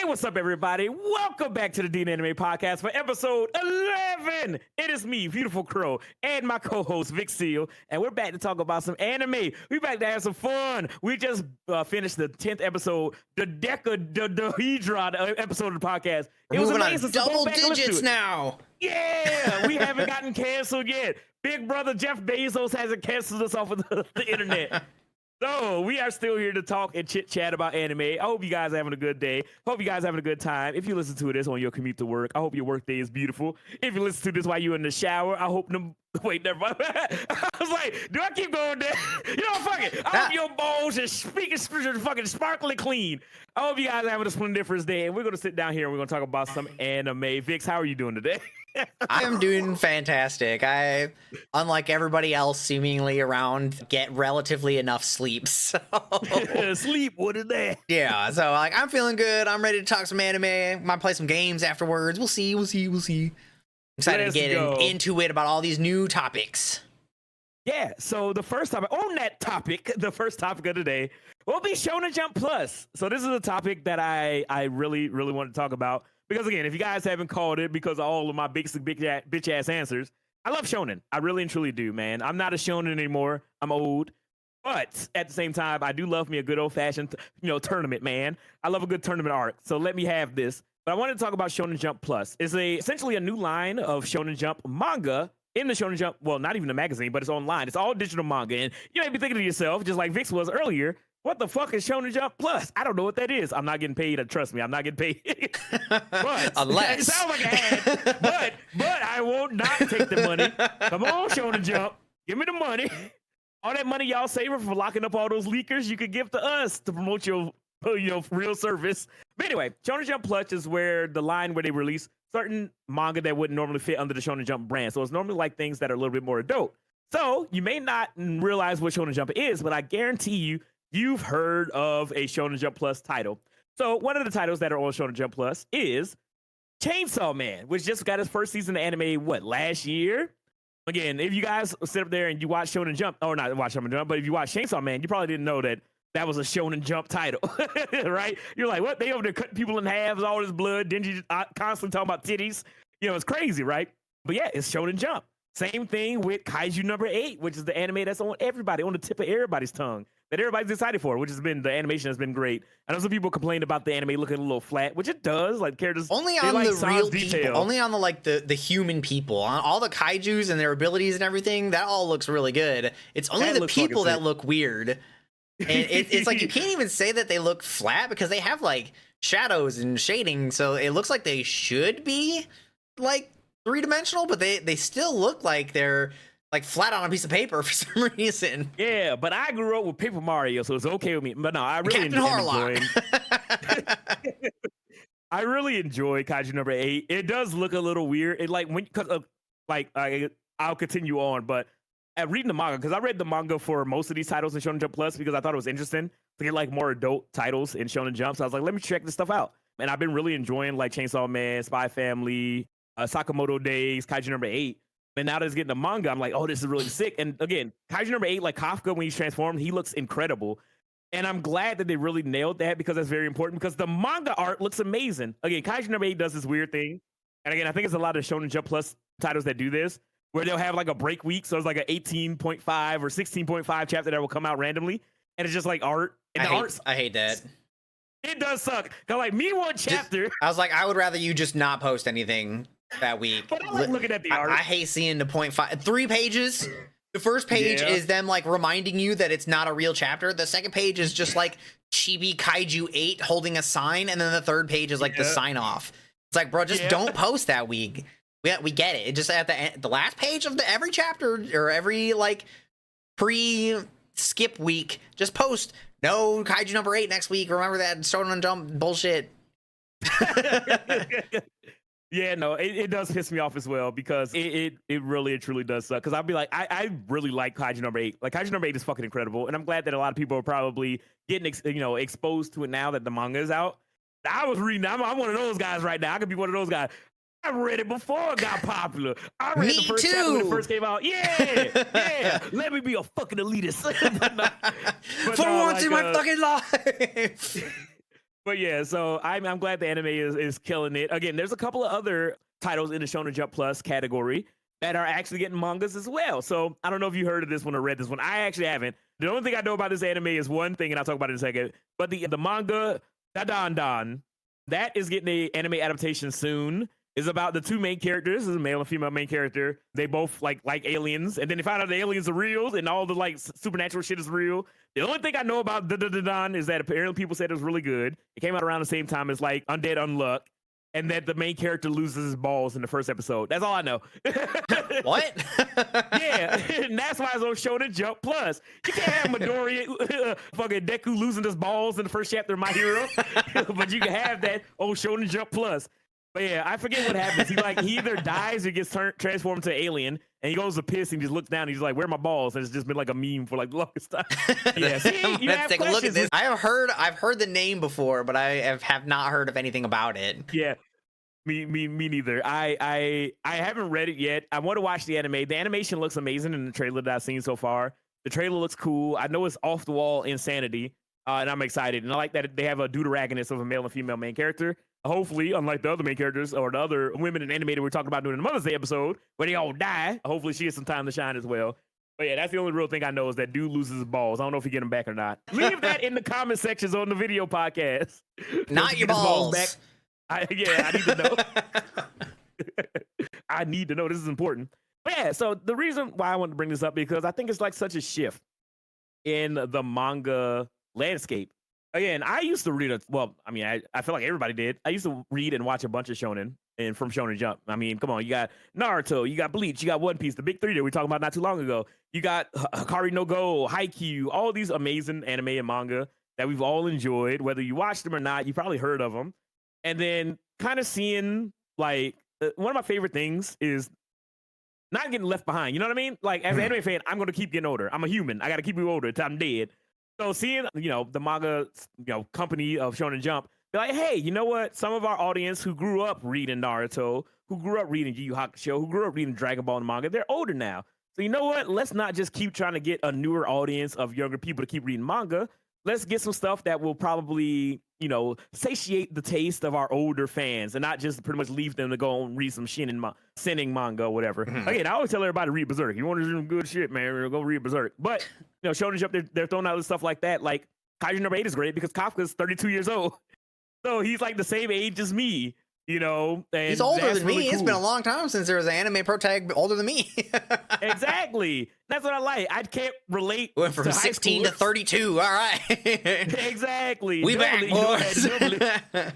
what's up, everybody? Welcome back to the DNanime podcast for episode 11. It is me, Beautiful Crow, and my co-host, Vic Seal, and we're back to talk about some anime. We're back to have some fun. We just finished the 10th episode, the Decadehedron episode of the podcast. It was amazing. Double digits now. Yeah, we haven't gotten canceled yet. Big brother Jeff Bezos hasn't canceled us off of the internet. So we are still here to talk and chit chat about anime. I hope you guys are having a good day. Hope you guys are having a good time. If you listen to this on your commute to work, I hope your work day is beautiful. If you listen to this while you're in the shower, I hope wait, never mind. I was like, do I keep going there? You know, fuck it. I hope your balls are fucking sparkling clean. I hope you guys are having a splendiferous day, and we're gonna sit down here and we're gonna talk about some anime. Vix, how are you doing today? I am doing fantastic. I, unlike everybody else seemingly around, get relatively enough sleep. So sleep, what is that? Yeah, so like I'm feeling good. I'm ready to talk some anime. Might play some games afterwards. We'll see. Excited to get into it about all these new topics. Yeah, so the first topic on that topic, the first topic of the day will be Shonen Jump Plus. So this is a topic that I really want to talk about. Because again, if you guys haven't called it because of all of my basic bitch ass answers, I love shonen. I really and truly do, man. I'm not a shonen anymore. I'm old. But at the same time, I do love me a good old fashioned, tournament, man. I love a good tournament arc. So let me have this. But I wanted to talk about Shonen Jump Plus. It's essentially a new line of Shonen Jump manga in the Shonen Jump. Well, not even a magazine, but it's online. It's all digital manga. And you may be thinking to yourself, just like Vix was earlier, what the fuck is Shonen Jump Plus? I don't know what that is. I'm not getting paid. Trust me, I'm not getting paid. But unless it sounds like an ad. But I won't not take the money. Come on, Shonen Jump. Give me the money. All that money y'all saving for locking up all those leakers, you could give to us to promote your real service. But anyway, Shonen Jump Plus is where the line where they release certain manga that wouldn't normally fit under the Shonen Jump brand. So it's normally like things that are a little bit more adult. So you may not realize what Shonen Jump is, but I guarantee you've heard of a Shonen Jump Plus title. So one of the titles that are on Shonen Jump Plus is Chainsaw Man, which just got its first season of anime, last year? Again, if you guys sit up there and you watch Shonen Jump, or not watch Shonen Jump, but if you watch Chainsaw Man, you probably didn't know that was a Shonen Jump title, right? You're like, what? They over there cutting people in halves, all this blood, then you constantly talking about titties. It's crazy, right? But yeah, it's Shonen Jump. Same thing with Kaiju number 8, which is the anime that's on the tip of everybody's tongue, that everybody's excited for, which has been, the animation has been great. I know some people complained about the anime looking a little flat, which it does, like characters only on the real people, only on the human people, on all the kaijus and their abilities and everything. That all looks really good. It's only the people that look weird, and it's like you can't even say that they look flat because they have like shadows and shading, so it looks like they should be like three-dimensional, but they still look like they're like flat on a piece of paper for some reason. Yeah, but I grew up with Paper Mario, so it's okay with me. But no, I really enjoy I really enjoy Kaiju number 8. It does look a little weird. It I'll continue on, but at reading the manga, because I read the manga for most of these titles in Shonen Jump Plus because I thought it was interesting to get like more adult titles in Shonen Jump. So I was like, let me check this stuff out. And I've been really enjoying like Chainsaw Man, Spy Family, Sakamoto Days, Kaiju number 8. And now that it's getting the manga, I'm like, oh, this is really sick. And again, Kaiju number 8, like Kafka, when he's transformed, he looks incredible. And I'm glad that they really nailed that because that's very important because the manga art looks amazing. Again, Kaiju number 8 does this weird thing. And again, I think it's a lot of Shonen Jump Plus titles that do this, where they'll have like a break week. So it's like an 18.5 or 16.5 chapter that will come out randomly. And it's just like art. And I hate that. It does suck. Cause like me one chapter. I was like, I would rather you just not post anything that week. But I like looking at the art. I hate seeing the 0.5, 3 pages. The first page is them like reminding you that it's not a real chapter. The second page is just like Chibi Kaiju 8 holding a sign, and then the third page is like the sign off. It's like, bro, just don't post that week. We get it. It just at the last page of every chapter or every like pre-skip week, just post no Kaiju number 8 next week. Remember that Shonen Jump bullshit. Yeah, no, it does piss me off as well because it really and truly does suck. Because I'll be like, I really like Kaiju number 8. Like Kaiju number 8 is fucking incredible, and I'm glad that a lot of people are probably getting exposed to it now that the manga is out. I was reading. I'm one of those guys right now. I could be one of those guys. I read it before it got popular. I read the first chapter when it first came out. Yeah. Let me be a fucking elitist. For once in my fucking life. But yeah, so I'm glad the anime is killing it. Again, there's a couple of other titles in the Shonen Jump Plus category that are actually getting mangas as well. So I don't know if you heard of this one or read this one. I actually haven't. The only thing I know about this anime is one thing, and I'll talk about it in a second. But the manga DNanime that is getting a anime adaptation soon. Is about the two main characters, is a male and female main character. They both like aliens, and then they find out the aliens are real, and all the like supernatural shit is real. The only thing I know about the is that apparently people said it was really good. It came out around the same time as like Undead Unluck, and that the main character loses his balls in the first episode. That's all I know. What? Yeah, and that's why it's on Shonen Jump Plus. You can't have Midori fucking Deku losing his balls in the first chapter of My Hero, but you can have that on Shonen Jump Plus. But yeah, I forget what happens. He either dies or gets transformed to an alien, and he goes to piss and he just looks down and he's like, "Where are my balls?" And it's just been like a meme for like the longest time. Yeah, see, let's take a look at this. I've heard the name before, but I have not heard of anything about it. Yeah, me neither. I haven't read it yet. I want to watch the anime. The animation looks amazing in the trailer that I've seen so far. The trailer looks cool. I know it's off the wall insanity, and I'm excited. And I like that they have a deuteragonist of a male and female main character. Hopefully, unlike the other main characters or the other women in anime that we're talking about doing in the Mother's Day episode, where they all die, hopefully she gets some time to shine as well. But yeah, that's the only real thing I know is that dude loses his balls. I don't know if he get them back or not. Leave that in the comment sections on the video podcast. Not your balls. Back. I need to know. I need to know. This is important. But yeah, so the reason why I wanted to bring this up because I think it's like such a shift in the manga landscape. Again, I used to read I feel like everybody did. I used to read and watch a bunch of shonen and from Shonen Jump. I mean, come on, you got Naruto, you got Bleach, you got One Piece, the big three that we were talking about not too long ago. You got Hikari no Go, Haikyuu, all these amazing anime and manga that we've all enjoyed. Whether you watched them or not, you probably heard of them. And then kind of seeing like one of my favorite things is not getting left behind. You know what I mean? Like as an anime fan, I'm going to keep getting older. I'm a human. I got to keep you older until I'm dead. So seeing, the manga, company of Shonen Jump, be like, hey, you know what? Some of our audience who grew up reading Naruto, who grew up reading Yu Yu Hakusho, who grew up reading Dragon Ball and manga, they're older now. So you know what? Let's not just keep trying to get a newer audience of younger people to keep reading manga. Let's get some stuff that will probably, satiate the taste of our older fans and not just pretty much leave them to go and read some sinning manga or whatever. Again, I always tell everybody to read Berserk. You want to do some good shit, man, go read Berserk. But, Shonen Jump, they're throwing out stuff like that. Like, Kaiju number 8 is great because Kafka's 32 years old. So he's like the same age as me, and he's older than me. Really cool. It's been a long time since there was an anime protag older than me. Exactly. That's what I like. I can't relate. Went from 16 to 32. All right. Exactly. We back, boys. But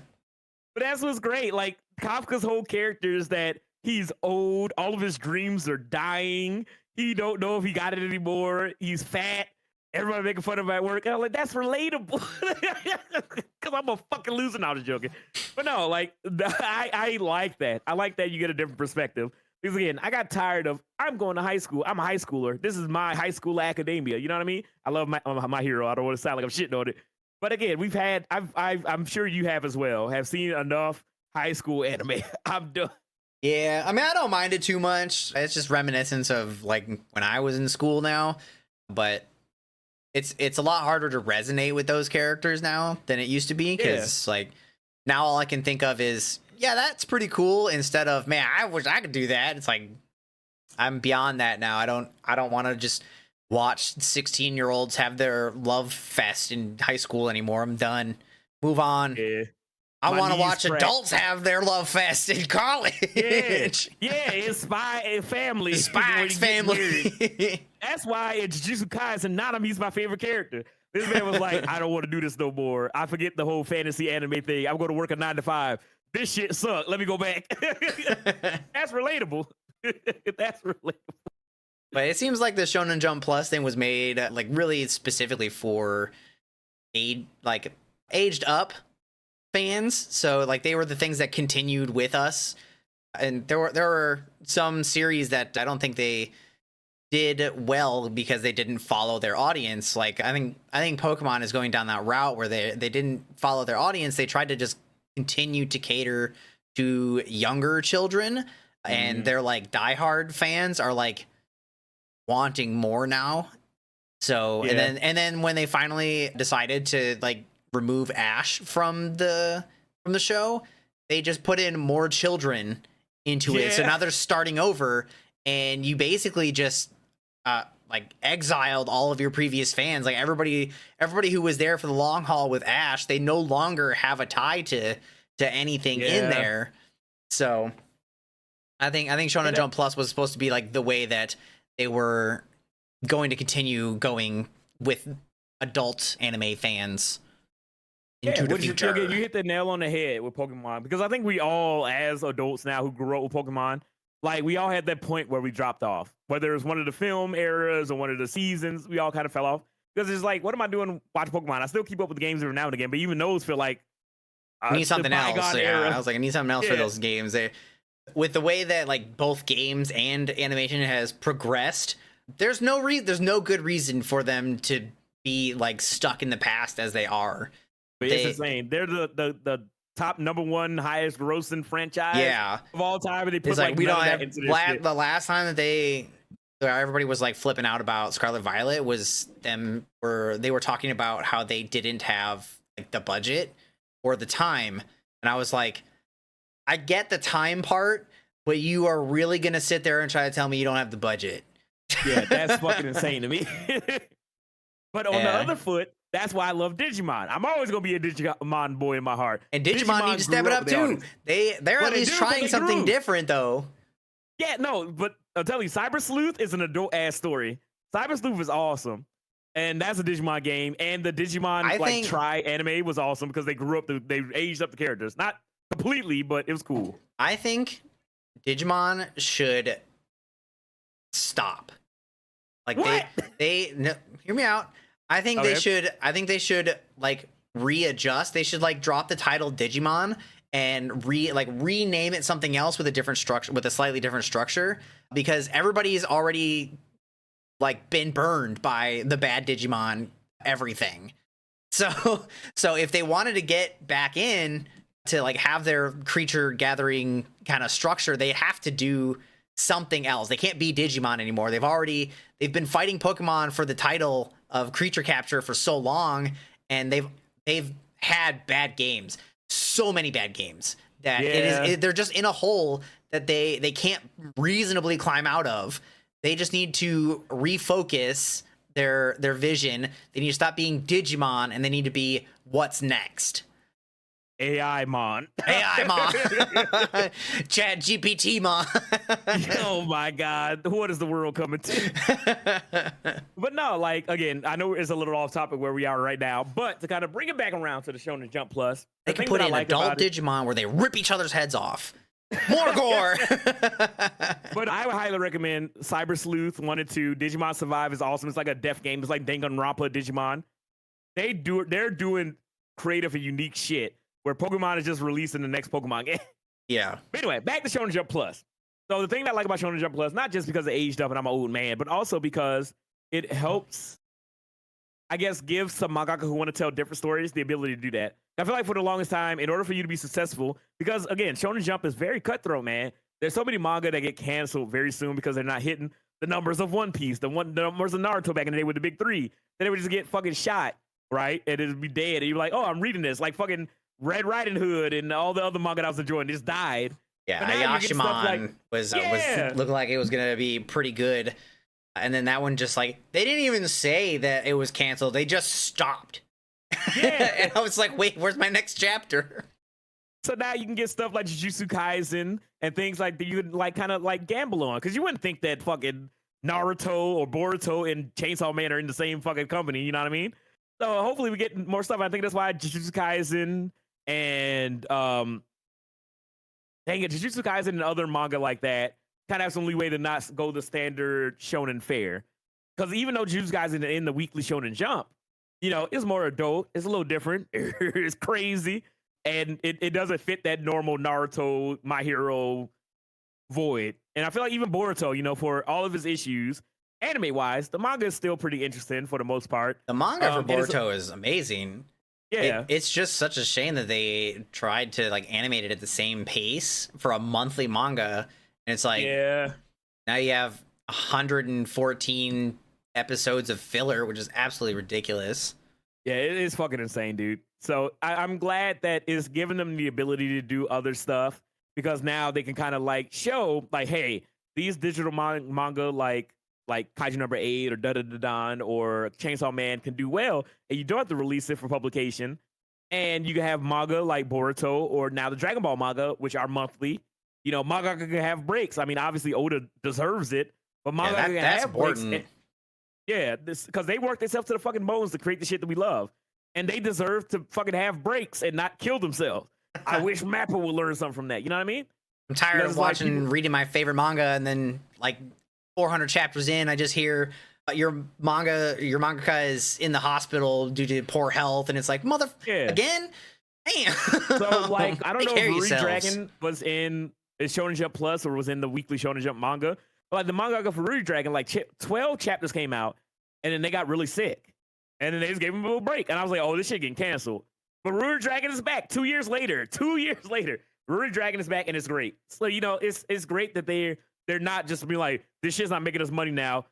that's what's great. Like Kafka's whole character is that he's old. All of his dreams are dying. He don't know if he got it anymore. He's fat. Everybody making fun of him at work. And I'm like, that's relatable. Because I'm a fucking loser. Now, just joking. But no, like, I like that. I like that you get a different perspective. Because again, I got tired of, I'm going to high school. I'm a high schooler. This is my high school academia. You know what I mean? I love my hero. I don't want to sound like I'm shitting on it. But again, I'm sure you have as well, have seen enough high school anime. I'm done. Yeah, I mean, I don't mind it too much. It's just reminiscence of like when I was in school now. But it's a lot harder to resonate with those characters now than it used to be because like now all I can think of is that's pretty cool instead of man I wish I could do that. It's like I'm beyond that now. I don't want to just watch 16-year-olds have their love fest in high school anymore. I'm done. Move on. Yeah. I want to watch adults have their love fest in college. It's Spy Family. Spy Family. That's why in Jujutsu Kaisen, Nanami's my favorite character. This man was like, I don't want to do this no more. I forget the whole fantasy anime thing. I'm going to work a 9 to 5. This shit sucked. Let me go back. That's relatable. That's relatable. But it seems like the Shonen Jump Plus thing was made like really specifically for aged up fans. So like they were the things that continued with us. And there were some series that I don't think they did well because they didn't follow their audience. Like I think Pokemon is going down that route where they didn't follow their audience. They tried to just continue to cater to younger children, and their like diehard fans are like wanting more now. So and then when they finally decided to like remove Ash from the show, they just put in more children into it. So now they're starting over, and you basically just like exiled all of your previous fans. Like everybody who was there for the long haul with Ash, they no longer have a tie to anything in there. So I think Shonen Jump Plus was supposed to be like the way that they were going to continue going with adult anime fans into the future. You hit the nail on the head with Pokemon, because I think we all, as adults now who grew up with Pokemon, like we all had that point where we dropped off, whether it was one of the film eras or one of the seasons. We all kind of fell off because it's like, what am I doing watching Pokemon? I still keep up with the games every now and again, but even those feel like I need something else. Era. I was like, I need something else for those games. With the way that like both games and animation has progressed, there's no good reason for them to be like stuck in the past as they are. But it's insane. They're the top #1 highest grossing franchise of all time, and they put like we don't have the last time that everybody was like flipping out about Scarlet Violet was they were talking about how they didn't have like the budget or the time, and I was like, I get the time part, but you are really gonna sit there and try to tell me you don't have the budget? Yeah, that's fucking insane to me. But on the other foot, that's why I love Digimon. I'm always gonna be a Digimon boy in my heart. And Digimon need to step it up too. They're at least trying something different though. Yeah, no, but I'll tell you, Cyber Sleuth is an adult ass story. Cyber Sleuth is awesome. And that's a Digimon game. And the Digimon Try anime was awesome because they grew up, they aged up the characters. Not completely, but it was cool. I think Digimon should stop. Like no, hear me out. I think they should like readjust. They should like drop the title Digimon and rename it something else with a different structure, with a slightly different structure, because everybody's already like been burned by the bad Digimon everything. So if they wanted to get back in to like have their creature gathering kind of structure, they have to do something else. They can't be Digimon anymore. They've been fighting Pokemon for the title of creature capture for so long, and they've had bad games, so many bad games that they're just in a hole that they can't reasonably climb out of. They just need to refocus their vision. They need to stop being Digimon, and they need to be what's next. AI Mon. Chat GPT Mon. Oh my God. What is the world coming to? But no, like, again, I know it's a little off topic where we are right now, but to kind of bring it back around to the Shonen Jump Plus, they can put in adult Digimon where they rip each other's heads off. More gore. But I would highly recommend Cyber Sleuth 1 and 2. Digimon Survive is awesome. It's like a death game. It's like Danganronpa Digimon. They're doing creative and unique shit where Pokemon is just releasing the next Pokemon game. Yeah. But anyway, back to Shonen Jump Plus. So the thing that I like about Shonen Jump Plus, not just because it aged up and I'm an old man, but also because it helps, I guess, give some mangaka who want to tell different stories the ability to do that. I feel like for the longest time, in order for you to be successful, because again, Shonen Jump is very cutthroat, man. There's so many manga that get canceled very soon because they're not hitting the numbers of One Piece, the numbers of Naruto back in the day with the big three. Then they would just get fucking shot, right? And it'd be dead. And you're like, oh, I'm reading this. Like fucking Red Riding Hood and all the other manga I was enjoying just died. Yeah, Ayashimon was looked like it was gonna be pretty good, and then that one just like they didn't even say that it was canceled. They just stopped. Yeah, and I was like, wait, where's my next chapter? So now you can get stuff like Jujutsu Kaisen and things like that you could like kind of like gamble on, because you wouldn't think that fucking Naruto or Boruto and Chainsaw Man are in the same fucking company. You know what I mean? So hopefully we get more stuff. I think that's why Jujutsu Kaisen and Jujutsu Kaisen and other manga like that kind of have some leeway to not go the standard shonen fare. Because even though Jujutsu Kaisen in the weekly Shonen Jump, you know, it's more adult, it's a little different, it's crazy, and it doesn't fit that normal Naruto, My Hero void. And I feel like even Boruto, you know, for all of his issues, anime-wise, the manga is still pretty interesting for the most part. The manga for Boruto is amazing. Yeah, it's just such a shame that they tried to like animate it at the same pace for a monthly manga, and it's like, now you have 114 episodes of filler, which is absolutely ridiculous. Yeah, it is fucking insane, dude. So I'm glad that it's giving them the ability to do other stuff, because now they can kind of like show like, hey, these digital manga like Kaiju number 8 or Da Da Da Don or Chainsaw Man can do well, and you don't have to release it for publication. And you can have manga like Boruto or now the Dragon Ball manga, which are monthly. You know, manga can have breaks. I mean, obviously Oda deserves it, but manga can have breaks. And, yeah, because they work themselves to the fucking bones to create the shit that we love, and they deserve to fucking have breaks and not kill themselves. I wish Mappa would learn something from that. You know what I mean? I'm tired of reading my favorite manga, and then like 400 chapters in, I just hear your mangaka is in the hospital due to poor health, and it's like again. Damn. So like, I don't know if Ruri Dragon was in Shonen Jump Plus or was in the weekly Shonen Jump manga. But like the manga for Ruri Dragon, like 12 chapters came out, and then they got really sick, and then they just gave him a little break, and I was like, oh, this shit getting canceled. But Ruri Dragon is back 2 years later. 2 years later, Ruri Dragon is back, and it's great. So you know, it's great that they're not just being like, this shit's not making us money now,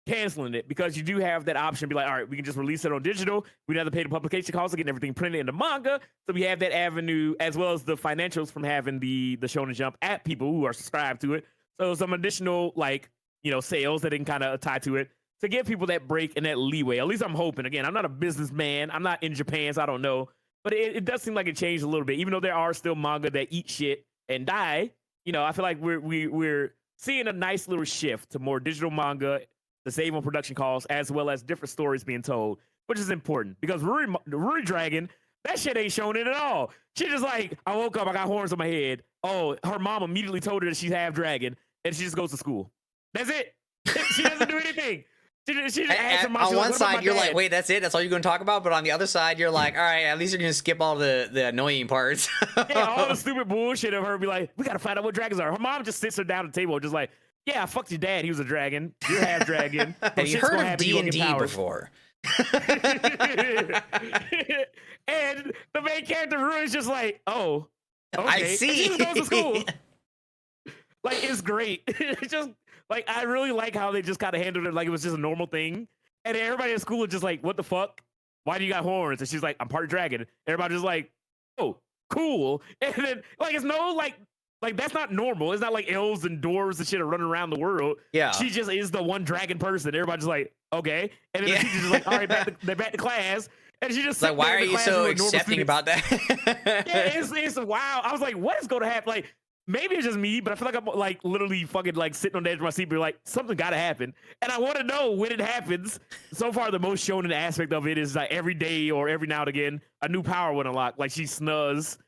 canceling it, because you do have that option to be like, all right, we can just release it on digital. We don't have to pay the publication costs of getting everything printed into manga. So we have that avenue, as well as the financials from having the Shonen Jump app people who are subscribed to it. So some additional like, you know, sales that they can kind of tie to it to give people that break and that leeway. At least I'm hoping. Again, I'm not a businessman. I'm not in Japan, so I don't know. But it does seem like it changed a little bit, even though there are still manga that eat shit and die. You know, I feel like we're seeing a nice little shift to more digital manga to save on production costs, as well as different stories being told, which is important, because Ruri Dragon, that shit ain't shown it at all. She just like, I woke up, I got horns on my head. Oh, her mom immediately told her that she's half dragon, and she just goes to school. That's it. She doesn't do anything. She just asks her mom, on one side, you're like, wait, that's it? That's all you're going to talk about? But on the other side, you're like, all right, at least you're going to skip all the annoying parts. Yeah, all the stupid bullshit of her be like, we got to find out what dragons are. Her mom just sits her down at the table just like, yeah, I fucked your dad. He was a dragon. You're half dragon. Have you heard of D&D before? And the main character Rui is just like, oh, okay. I see. And she goes to school. Like, it's great. It's just like, I really like how they just kind of handled it like it was just a normal thing. And everybody at school is just like, what the fuck? Why do you got horns? And she's like, I'm part dragon. Everybody just like, oh, cool. And then like, it's no like that's not normal. It's not like elves and dwarves and shit are running around the world. Yeah. She just is the one dragon person. Everybody's like, okay. And then the teacher's just like, all right, back to class. And she just like, why are you so accepting about that? Yeah, it's wow. I was like, what is going to happen? Like, maybe it's just me, but I feel like I'm like literally fucking like sitting on the edge of my seat, be like, something got to happen. And I want to know when it happens. So far, the most shonen aspect of it is like every day or every now and again, a new power would unlock. Like she snuzz.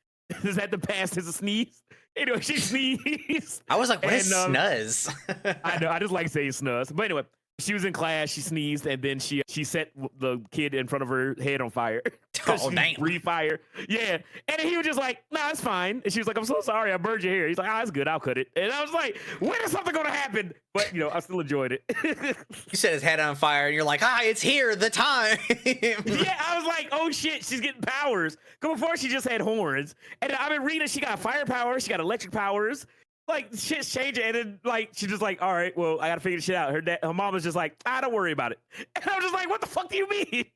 Is that the past is a sneeze? Anyway, she sneezed. I was like, what is snuzz? I know. I just like saying snuzz. But anyway, she was in class. She sneezed, and then she set the kid in front of her head on fire. Oh, damn. Breathed fire. Yeah. And then he was just like, nah, it's fine. And she was like, I'm so sorry. I burned your hair. He's like, oh, it's good. I'll cut it. And I was like, when is something going to happen? But, you know, I still enjoyed it. You set his head on fire, and you're like, hi, it's here, the time. Yeah, I was like, oh, shit, she's getting powers. Because before, she just had horns. And I've been reading, she got fire powers. She got electric powers. Like, shit's changing. And then, like, she's just like, all right, well, I got to figure this shit out. Her mom was just like, don't worry about it. And I was just like, what the fuck do you mean?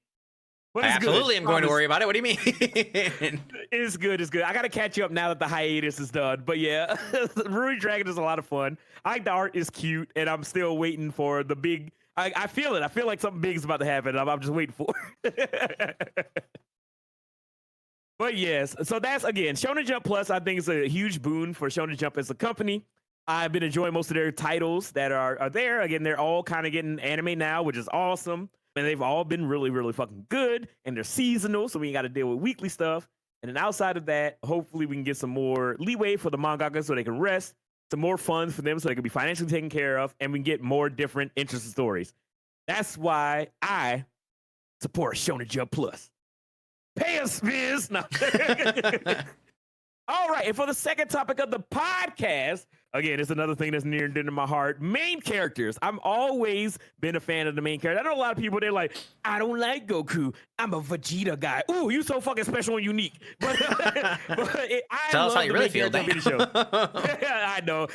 Absolutely, I'm going to worry about it. What do you mean? It's good. It's good. I got to catch you up now that the hiatus is done. But yeah, Ruri Dragon is a lot of fun. I think the art is cute, and I'm still waiting for the big. I feel it. I feel like something big is about to happen. I'm just waiting for it. But yes, so that's again Shonen Jump Plus. I think is a huge boon for Shonen Jump as a company. I've been enjoying most of their titles that are there. Again, they're all kind of getting anime now, which is awesome. And they've all been really, really fucking good. And they're seasonal, so we ain't got to deal with weekly stuff. And then outside of that, hopefully we can get some more leeway for the mangaka so they can rest, some more funds for them so they can be financially taken care of, and we can get more different interesting stories. That's why I support Shonen Jump Plus. Pay us, Viz! No. All right, and for the second topic of the podcast, again, it's another thing that's near and dear to my heart. Main characters. I've always been a fan of the main character. I know a lot of people, they're like, I don't like Goku. I'm a Vegeta guy. Ooh, you so fucking special and unique. But tell us how you really feel, Dan. I side note,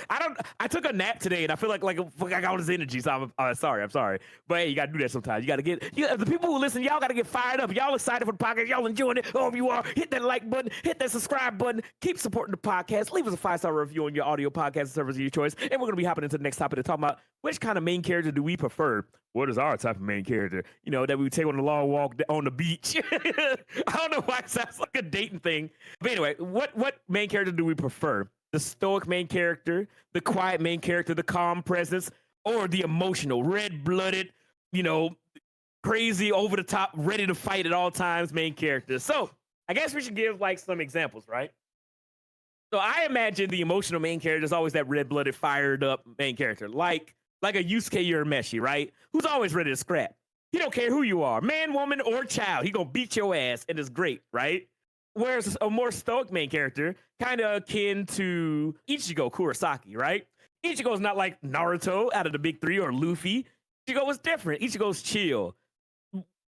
I took a nap today and I feel like I got all this energy. So I'm sorry. But hey, you gotta do that sometimes. You gotta the people who listen, y'all gotta get fired up. Y'all excited for the podcast. Y'all enjoying it. Oh, if you are, hit that like button, hit that subscribe button. Keep supporting the podcast. Leave us a 5-star review on your audio podcast service of your choice. And we're gonna be hopping into the next topic to talk about which kind of main character do we prefer. What is our type of main character? You know, that we take on a long walk on the beach. I don't know why it sounds like a dating thing. But anyway, what main character do we prefer? The stoic main character, the quiet main character, the calm presence, or the emotional, red-blooded, you know, crazy, over the top, ready to fight at all times main character? So I guess we should give like some examples, right? So I imagine the emotional main character is always that red-blooded, fired up main character, like a Yusuke Urameshi, right? Who's always ready to scrap. He don't care who you are, man, woman, or child. He gonna beat your ass, and it's great, right? Whereas a more stoic main character, kind of akin to Ichigo Kurosaki, right? Ichigo's not like Naruto out of the big three or Luffy. Ichigo was different. Ichigo's chill.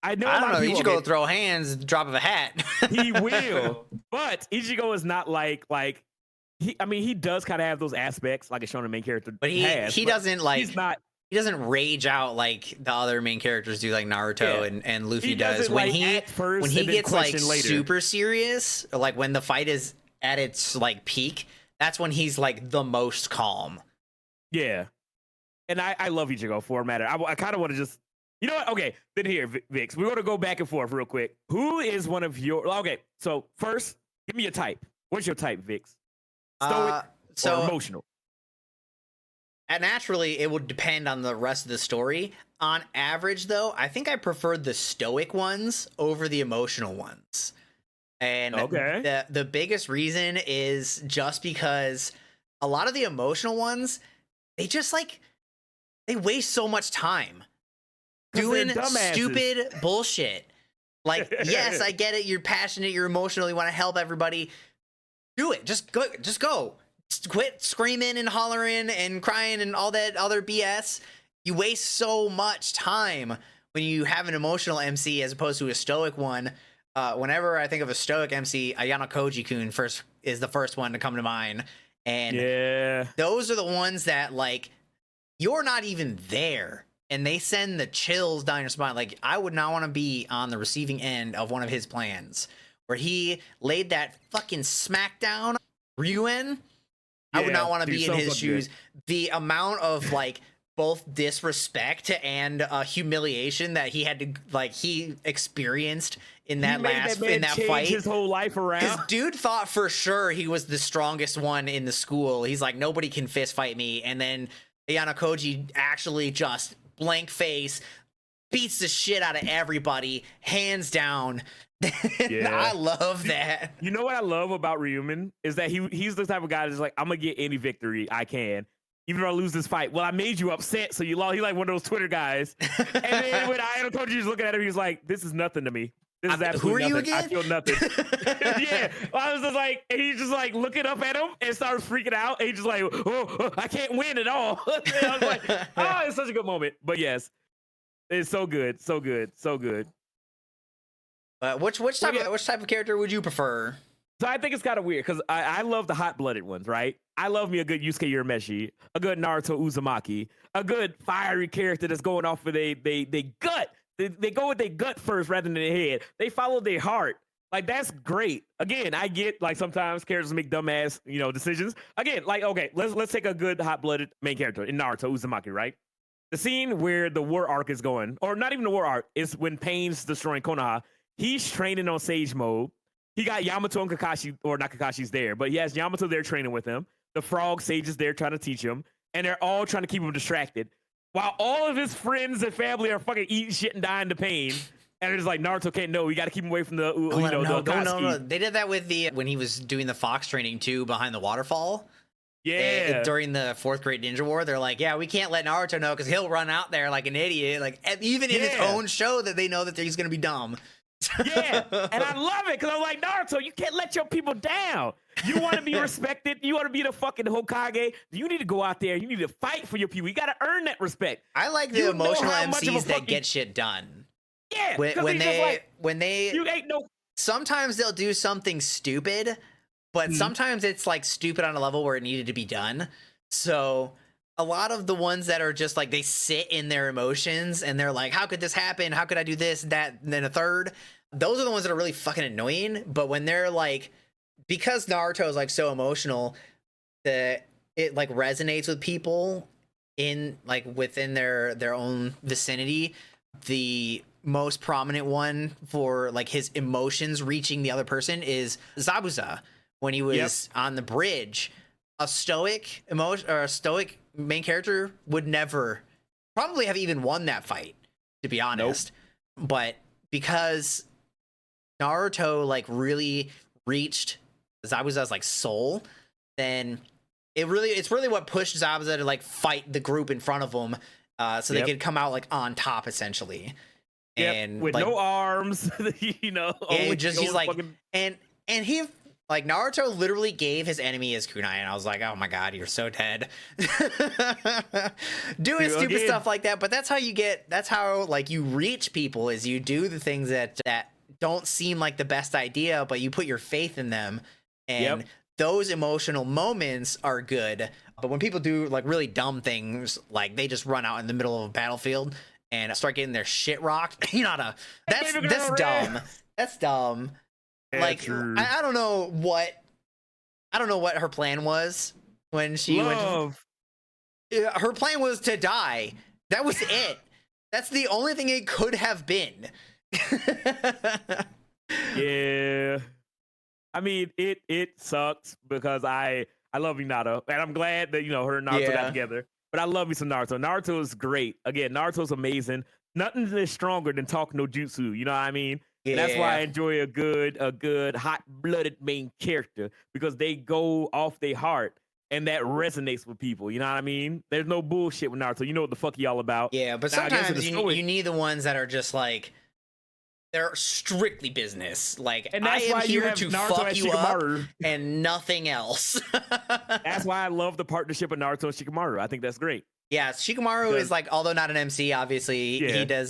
I don't know. Ichigo throw hands, drop of a hat. He will, but Ichigo is not like he does kind of have those aspects like a shonen main character, but he doesn't like. He's not. He doesn't rage out like the other main characters do, like Naruto and Luffy does. When he gets like super serious, or like when the fight is at its like peak, that's when he's like the most calm. Yeah, and I love Ichigo for a matter. I kind of want to just, you know what? Okay, then here, Vix, we're going to go back and forth real quick. Who is one of your? Okay, so first, give me a type. What's your type, Vix? Stoic or emotional? And naturally, it would depend on the rest of the story. On average, though, I think I preferred the stoic ones over the emotional ones. And the biggest reason is just because a lot of the emotional ones, they just like, they waste so much time doing stupid bullshit. Like, yes, I get it. You're passionate. You're emotional. You want to help everybody. Do it. Just go. Quit screaming and hollering and crying and all that other BS. You waste so much time when you have an emotional MC as opposed to a stoic one. Whenever I think of a stoic MC, Ayano Koji-kun is the first one to come to mind. And those are the ones that, like, you're not even there. And they send the chills down your spine. Like, I would not want to be on the receiving end of one of his plans where he laid that fucking smackdown. Ryuen, I would not want to be in his shoes. The amount of like both disrespect and humiliation that he had to he experienced in that fight, his whole life around. His dude thought for sure he was the strongest one in the school. He's like, nobody can fist fight me. And then Ayano Koji actually just blank face beats the shit out of everybody, hands down. I love that. You know what I love about Ryumen is that he's the type of guy that's like, I'm gonna get any victory I can, even if I lose this fight. Well, I made you upset, so you lost. He's like one of those Twitter guys. And then when Ayano Koji was looking at him, he's like, "This is nothing to me. This is absolutely nothing. I feel nothing." Yeah, well, I was just like, and he's just like looking up at him and starts freaking out. And he's just like, "Oh, I can't win at all." And I was like, "Oh, it's such a good moment." But yes, it's so good, so good, so good. Which type of character would you prefer? So I think it's kind of weird because I love the hot-blooded ones, right? I love me a good Yusuke Urameshi, a good Naruto Uzumaki, a good fiery character that's going off with they gut. They go with their gut first rather than their head. They follow their heart. Like, that's great. Again, I get like sometimes characters make dumbass, decisions. Again, like, okay, let's take a good hot-blooded main character in Naruto Uzumaki, right? The scene where the war arc is going, or not even the war arc, is when Pain's destroying Konoha. He's training on Sage Mode. He got Yamato and Kakashi, or not Kakashi's there, but he has Yamato there training with him. The frog Sage is there trying to teach him, and they're all trying to keep him distracted. While all of his friends and family are fucking eating shit and dying to pain. And it's like, Naruto can't know. We got to keep him away from the, No. They did that with when he was doing the fox training too behind the waterfall. Yeah. During the 4th Great Ninja War, they're like, yeah, we can't let Naruto know because he'll run out there like an idiot. Like, even in his own show that they know that he's going to be dumb. Yeah, and I love it because I'm like, Naruto, you can't let your people down. You want to be respected. You want to be the fucking Hokage. You need to go out there. You need to fight for your people. You got to earn that respect. I like the emotional MCs that get shit done. Yeah, when they sometimes they'll do something stupid, but sometimes it's like stupid on a level where it needed to be done. So a lot of the ones that are just like they sit in their emotions and they're like, how could this happen? How could I do this, that, and then a third? Those are the ones that are really fucking annoying. But when they're like, because Naruto is like so emotional that it like resonates with people in like within their own vicinity. The most prominent one for like his emotions reaching the other person is Zabuza when he was on the bridge. A stoic emotion or a stoic main character would never probably have even won that fight, to be honest. But because Naruto like really reached Zabuza's like soul, then it's really what pushed Zabuza to like fight the group in front of him, so they could come out like on top essentially. And with like, no arms, you know. And just he's like, and he like Naruto literally gave his enemy his kunai, and I was like, oh my god, you're so dead. Doing stupid stuff like that, but that's how like you reach people, is you do the things that don't seem like the best idea, but you put your faith in them, and those emotional moments are good. But when people do like really dumb things, like they just run out in the middle of a battlefield and start getting their shit rocked, that's dumb. That's dumb. Like I don't know what her plan was when she went. Her plan was to die. That was it. That's the only thing it could have been. Yeah. I mean, it sucks because I love Hinata, and I'm glad that her and Naruto got together. But I love me some Naruto. Naruto is great. Again, Naruto's amazing. Nothing is stronger than talk no jutsu. You know what I mean? Yeah. And that's why I enjoy a good hot-blooded main character, because they go off their heart and that resonates with people. You know what I mean? There's no bullshit with Naruto. You know what the fuck he all about. Yeah, but sometimes you need the ones that are just like, they're strictly business. Like, and that's why you have to fuck you up and nothing else. That's why I love the partnership of Naruto and Shikamaru. I think that's great. Yeah, Shikamaru is like, although not an MC, obviously,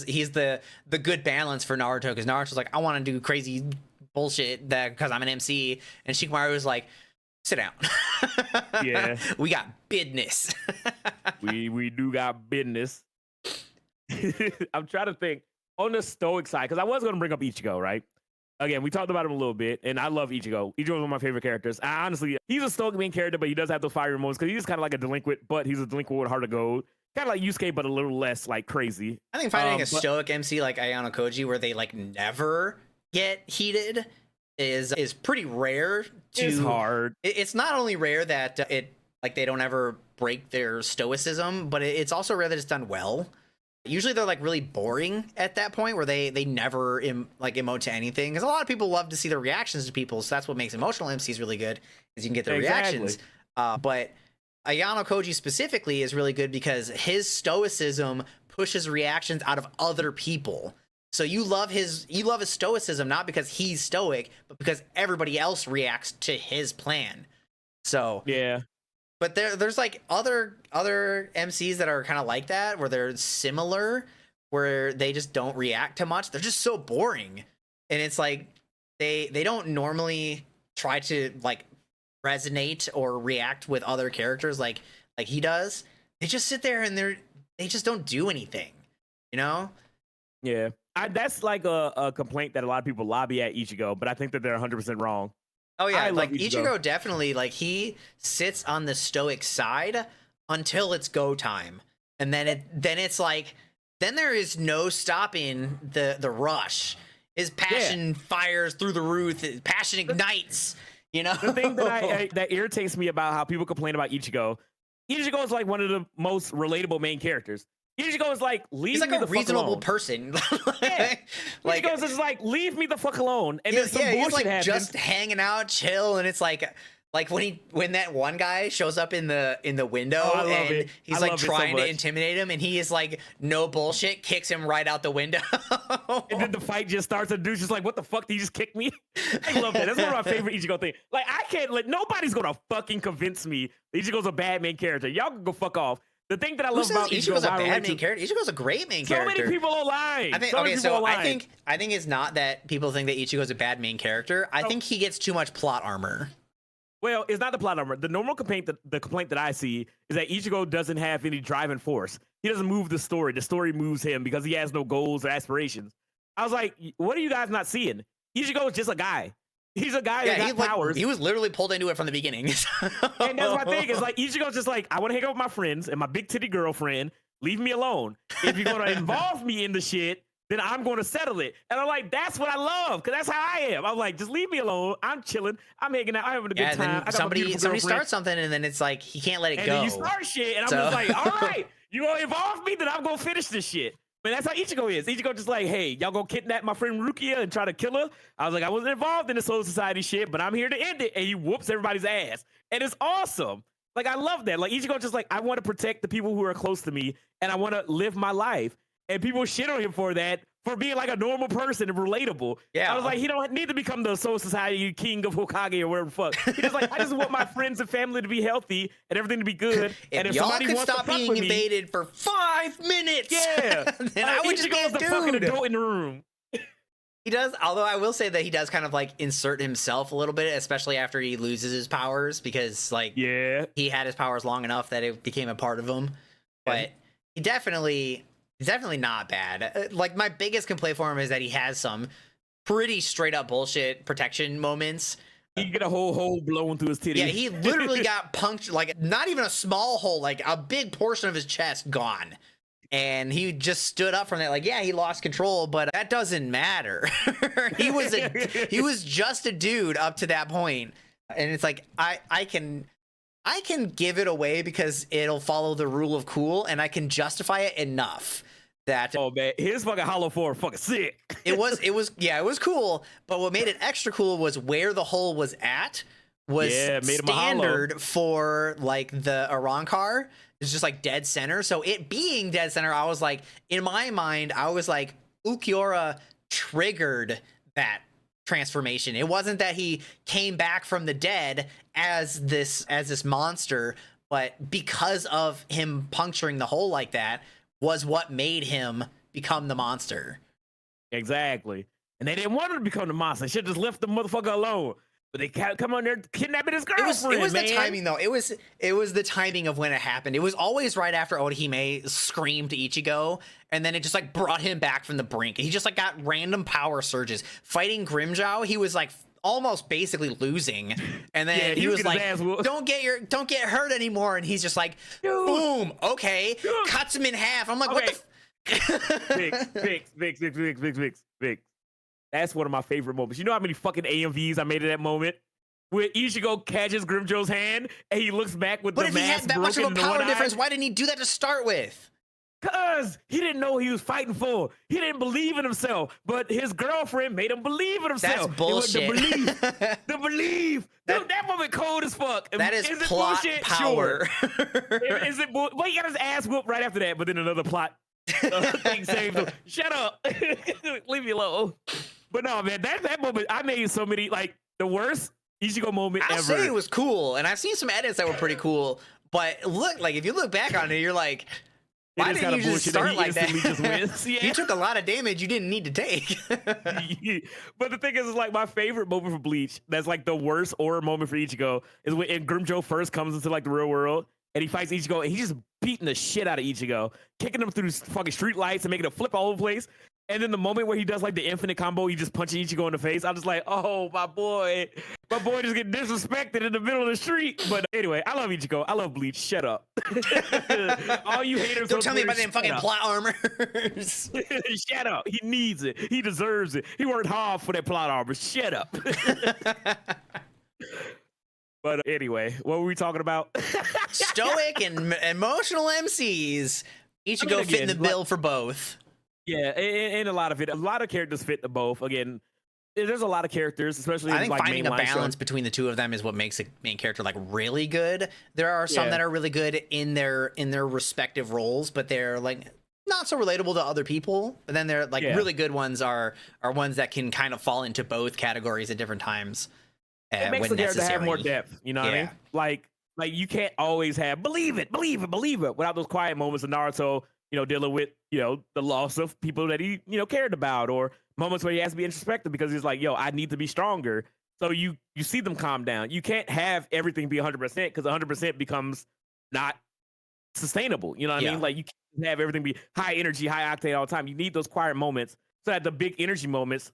he's the good balance for Naruto, because Naruto's like, I want to do crazy bullshit because I'm an MC, and Shikamaru is like, sit down. Yeah, we got business. we do got business. I'm trying to think on the stoic side, because I was going to bring up Ichigo, right? Again, we talked about him a little bit, and I love Ichigo. Ichigo's one of my favorite characters. Honestly, he's a stoic main character, but he does have those fiery moments, because he's kind of like a delinquent, but he's a delinquent with heart of gold. Kind of like Yusuke, but a little less like crazy. I think finding a stoic MC like Ayano Koji, where they like never get heated, is pretty rare. It's hard. It's not only rare that they don't ever break their stoicism, but it's also rare that it's done well. Usually they're like really boring at that point, where they never emote to anything, because a lot of people love to see the reactions to people, so that's what makes emotional MCs really good, is you can get the reactions. But Ayano Koji specifically is really good because his stoicism pushes reactions out of other people. So you love his stoicism, not because he's stoic, but because everybody else reacts to his plan. So yeah. But there's like other MCs that are kind of like that, where they're similar, where they just don't react to much. They're just so boring, and it's like they don't normally try to like resonate or react with other characters like he does. They just sit there and they just don't do anything, you know? Yeah, that's like a complaint that a lot of people lobby at Ichigo, but I think that they're 100% wrong. Oh yeah, like Ichigo definitely, like, he sits on the stoic side until it's go time, and then it's like, then there is no stopping the rush. His passion fires through the roof. His passion ignites. You know, the thing that irritates me about how people complain about Ichigo is like one of the most relatable main characters. Ichigo is like, he's like a reasonable person. Like, Ichigo's just like, leave me the fuck alone. And then some bullshit like happens. Just hanging out, chill, and it's like when that one guy shows up in the window and he's like trying to intimidate him, and he is like, no bullshit, kicks him right out the window. And then the fight just starts, and dude's just like, what the fuck, did he just kick me? I love that. That's one of my favorite Ichigo things. Like, I can't nobody's gonna fucking convince me Ichigo's a bad main character. Y'all can go fuck off. The thing that I love about Ichigo's a bad main character. Ichigo's a great main character. So many people are lying. I think it's not that people think that Ichigo's a bad main character. I think he gets too much plot armor. Well, it's not the plot armor. The normal complaint, the complaint that I see is that Ichigo doesn't have any driving force. He doesn't move the story. The story moves him because he has no goals or aspirations. I was like, what are you guys not seeing? Ichigo is just a guy. He's a guy that got powers. He was literally pulled into it from the beginning. And that's my thing. It's like Ichigo's just like, I want to hang out with my friends and my big titty girlfriend. Leave me alone. If you're going to involve me in the shit, then I'm going to settle it. And I'm like, that's what I love, because that's how I am. I'm like, just leave me alone. I'm chilling. I'm hanging out. I'm having a good time. Then somebody starts something, and then it's like, he can't let it go. And then you start shit, and I'm just like, all right, you going to involve me, then I'm going to finish this shit. But that's how Ichigo is. Ichigo just like, hey, y'all gonna kidnap my friend Rukia and try to kill her? I was like, I wasn't involved in the Soul Society shit, but I'm here to end it. And he whoops everybody's ass. And it's awesome. Like, I love that. Like, Ichigo just like, I want to protect the people who are close to me, and I want to live my life. And people shit on him for that, for being like a normal person and relatable. Yeah. I was like, he don't need to become the Soul Society king of Hokage or whatever the fuck. He's just like, I just want my friends and family to be healthy and everything to be good. If y'all somebody could stop being invaded for 5 minutes, yeah, then I would just be the fucking adult in the room. He does, although I will say that he does kind of like insert himself a little bit, especially after he loses his powers, because like he had his powers long enough that it became a part of him. But he's definitely not bad. Like, my biggest complaint for him is that he has some pretty straight up bullshit protection moments. He get a whole hole blown through his titty. Yeah, he literally got punctured, like not even a small hole, like a big portion of his chest gone. And he just stood up from that, like, yeah, he lost control, but that doesn't matter. he was just a dude up to that point. And it's like, I can give it away because it'll follow the rule of cool, and I can justify it enough that man, his fucking hollow form fucking sick. it was cool, but what made it extra cool was where the hole was at was standard for like the Arankar. It's just like dead center. So it being dead center, I was like, in my mind, I was like, Ukiura triggered that transformation. It wasn't that he came back from the dead as this monster, but because of him puncturing the hole like that was what made him become the monster. Exactly. And they didn't want him to become the monster. They should just left the motherfucker alone. But they come on there kidnapping his girlfriend. It was the timing, though. It was the timing of when it happened. It was always right after Orihime screamed to Ichigo, and then it just like brought him back from the brink. He just like got random power surges. Fighting Grimmjow, he was like almost basically losing, and then he was like, don't get hurt anymore, and he's just like, boom, okay, cuts him in half. I'm like, what the Vix. That's one of my favorite moments. You know how many fucking AMVs I made at that moment? Where Ichigo catches Grimmjow's hand and he looks back with the mask broken. But if he had that much of a power difference, why didn't he do that to start with? Because he didn't know what he was fighting for. He didn't believe in himself. But his girlfriend made him believe in himself. That's bullshit. The belief. Dude, that moment cold as fuck. That is plot bullshit? Power. Sure. Is it bull? Well, he got his ass whooped right after that, but then another plot thing saved him. Shut up. Leave me alone. But no, man, that moment, I made so many, like, the worst Ichigo moment ever. I'll say it was cool, and I've seen some edits that were pretty cool, but look, like, if you look back on it, you're like, why didn't you just start like that? Just wins. Yeah. You took a lot of damage you didn't need to take. But the thing is, like, my favorite moment for Bleach, that's like the worst horror moment for Ichigo, is when Grimmjow first comes into, like, the real world, and he fights Ichigo, and he's just beating the shit out of Ichigo, kicking him through fucking street lights and making him flip all over the place. And then the moment where he does like the infinite combo, he just punches Ichigo in the face. I'm just like, oh, my boy just getting disrespected in the middle of the street. But anyway, I love Ichigo. I love Bleach. Shut up. All you haters. Don't tell me about them fucking plot armors. Shut up. He needs it. He deserves it. He worked hard for that plot armor. Shut up. But anyway, what were we talking about? Stoic and emotional MCs. Ichigo fitting the bill for both. Yeah, and a lot of characters fit the both. Again, there's a lot of characters, especially I think like finding a balance between the two of them is what makes a main character like really good. There are some that are really good in their respective roles, but they're like not so relatable to other people. But then they're like really good ones are ones that can kind of fall into both categories at different times. It makes the character have more depth. You know what I mean? Like you can't always have believe it without those quiet moments of Naruto. You know, dealing with, you know, the loss of people that he, you know, cared about, or moments where he has to be introspective because he's like, yo, I need to be stronger. So you see them calm down. You can't have everything be 100% because 100% becomes not sustainable. You know what I mean? Like you can't have everything be high energy, high octane all the time. You need those quiet moments so that the big energy moments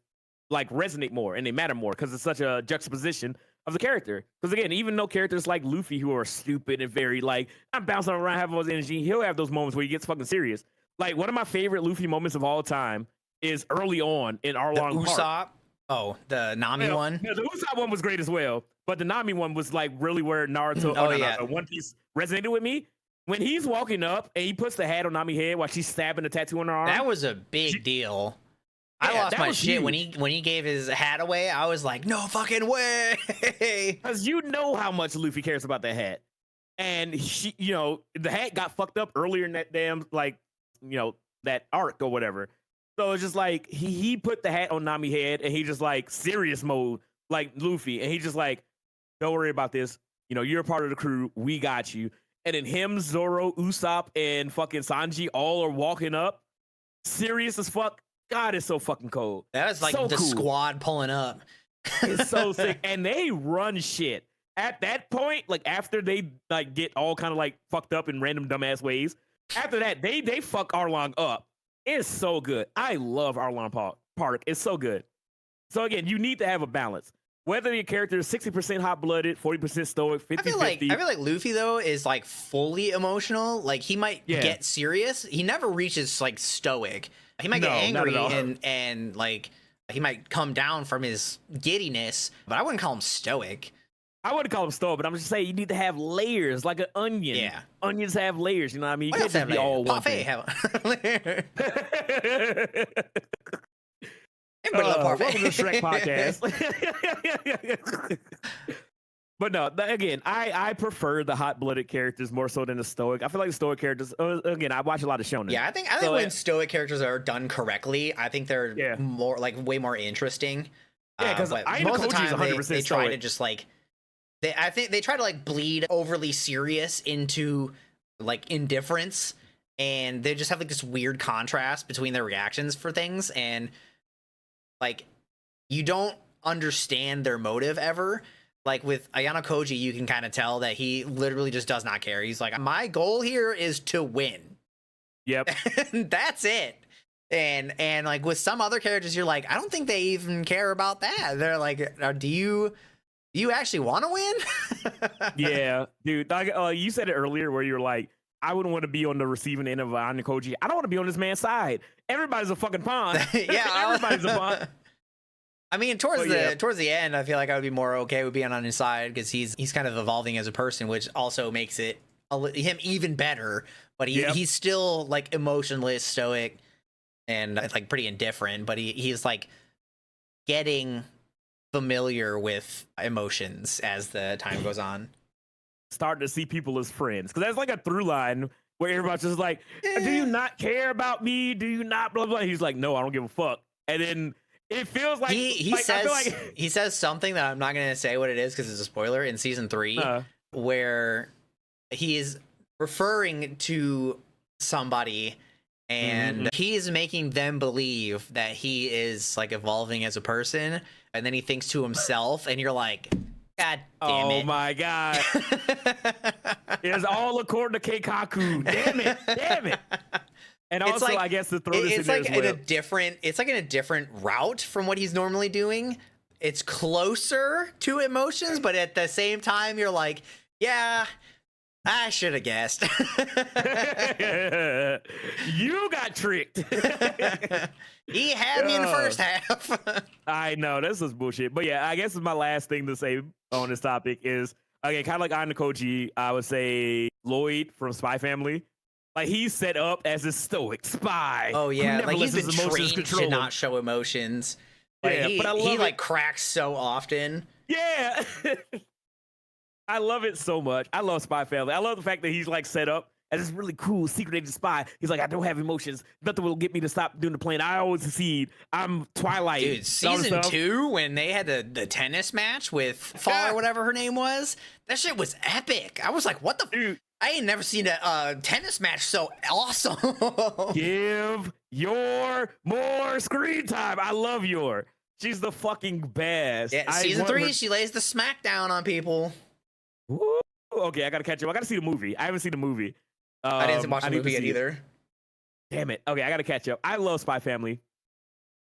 like resonate more and they matter more because it's such a juxtaposition of the character. Because again, even though characters like Luffy who are stupid and very like I'm bouncing around, having all this energy, he'll have those moments where he gets fucking serious. Like one of my favorite Luffy moments of all time is early on in Arlong Park. Usopp. Oh, the Nami one. Yeah, the Usopp one was great as well, but the Nami one was like really where Naruto, One Piece resonated with me. When he's walking up and he puts the hat on Nami's head while she's stabbing the tattoo on her arm. That was a big deal. I lost my shit when he gave his hat away. I was like, no fucking way. Because you know how much Luffy cares about that hat. And she, the hat got fucked up earlier in that damn that arc or whatever. So it's just like he put the hat on Nami's head and he just like serious mode like Luffy. And he just like, don't worry about this. You're a part of the crew. We got you. And then him, Zoro, Usopp, and fucking Sanji all are walking up. Serious as fuck. God, it's so fucking cold. That was like so the cool. Squad pulling up. It's so sick. And they run shit. At that point, like after they like get all kind of like fucked up in random dumbass ways, after that, they fuck Arlong up. It's so good. I love Arlong Park. It's so good. So again, you need to have a balance. Whether your character is 60% hot-blooded, 40% stoic, 50-50. I feel like Luffy, though, is like fully emotional. Like he might get serious. He never reaches like stoic. He might get angry and like he might come down from his giddiness, but I wouldn't call him stoic. I wouldn't call him stoic, but I'm just saying you need to have layers like an onion. Yeah. Onions have layers, you know what I mean? You can't just be all one thing. Welcome to the Shrek podcast. But no, again, I prefer the hot-blooded characters more so than the stoic. I feel like the stoic characters, again, I watch a lot of shonen. Yeah, I think when stoic characters are done correctly, I think they're more like way more interesting. Yeah, because most of the time they try to just like I think they try to like bleed overly serious into like indifference, and they just have like this weird contrast between their reactions for things, and like you don't understand their motive ever. Like with Ayano Koji, you can kind of tell that he literally just does not care. He's like, my goal here is to win. Yep. And that's it. And like with some other characters, you're like, I don't think they even care about that. They're like, do you actually want to win? Yeah, dude. Like, you said it earlier where you're like, I wouldn't want to be on the receiving end of Ayano Koji. I don't want to be on this man's side. Everybody's a fucking pawn. Yeah, everybody's a pawn. I mean, towards the end, I feel like I would be more okay with being on his side because he's kind of evolving as a person, which also makes it him even better. But he's still like emotionless, stoic, and like pretty indifferent. But he's like getting familiar with emotions as the time goes on. Starting to see people as friends, because that's like a through line where everybody's just like, do you not care about me? Do you not blah blah? He's like, no, I don't give a fuck. And then it feels like he says something that I'm not gonna say what it is because it's a spoiler in season 3, where he is referring to somebody and he is making them believe that he is like evolving as a person, and then he thinks to himself, and you're like, God damn it. Oh my God. It's all according to Keikaku. Damn it. And also, I guess to throw this in there as well. It's like in a different route from what he's normally doing. It's closer to emotions, but at the same time, you're like, yeah, I should have guessed. You got tricked. He had me in the first half. I know, this is bullshit. But yeah, I guess my last thing to say on this topic is, again, kind of like Ayano Koji, I would say Lloyd from Spy Family. Like, he's set up as a stoic spy. Oh, yeah. Like, he's been trained to not show emotions. But yeah, he like cracks so often. Yeah. I love it so much. I love Spy Family. I love the fact that he's like set up as this really cool secret agent spy. He's like, I don't have emotions. Nothing will get me to stop doing the plan. I always succeed. I'm Twilight. Dude, season 2, when they had the tennis match with Fall or whatever her name was, that shit was epic. I was like, what the dude? I ain't never seen a tennis match so awesome. Give Yor more screen time. I love Yor. She's the fucking best. Yeah, season 3, she lays the smackdown on people. Woo. Okay, I gotta catch up. I gotta see the movie. I haven't seen the movie. I didn't watch the movie yet either. Damn it. Okay, I gotta catch up. I love Spy Family,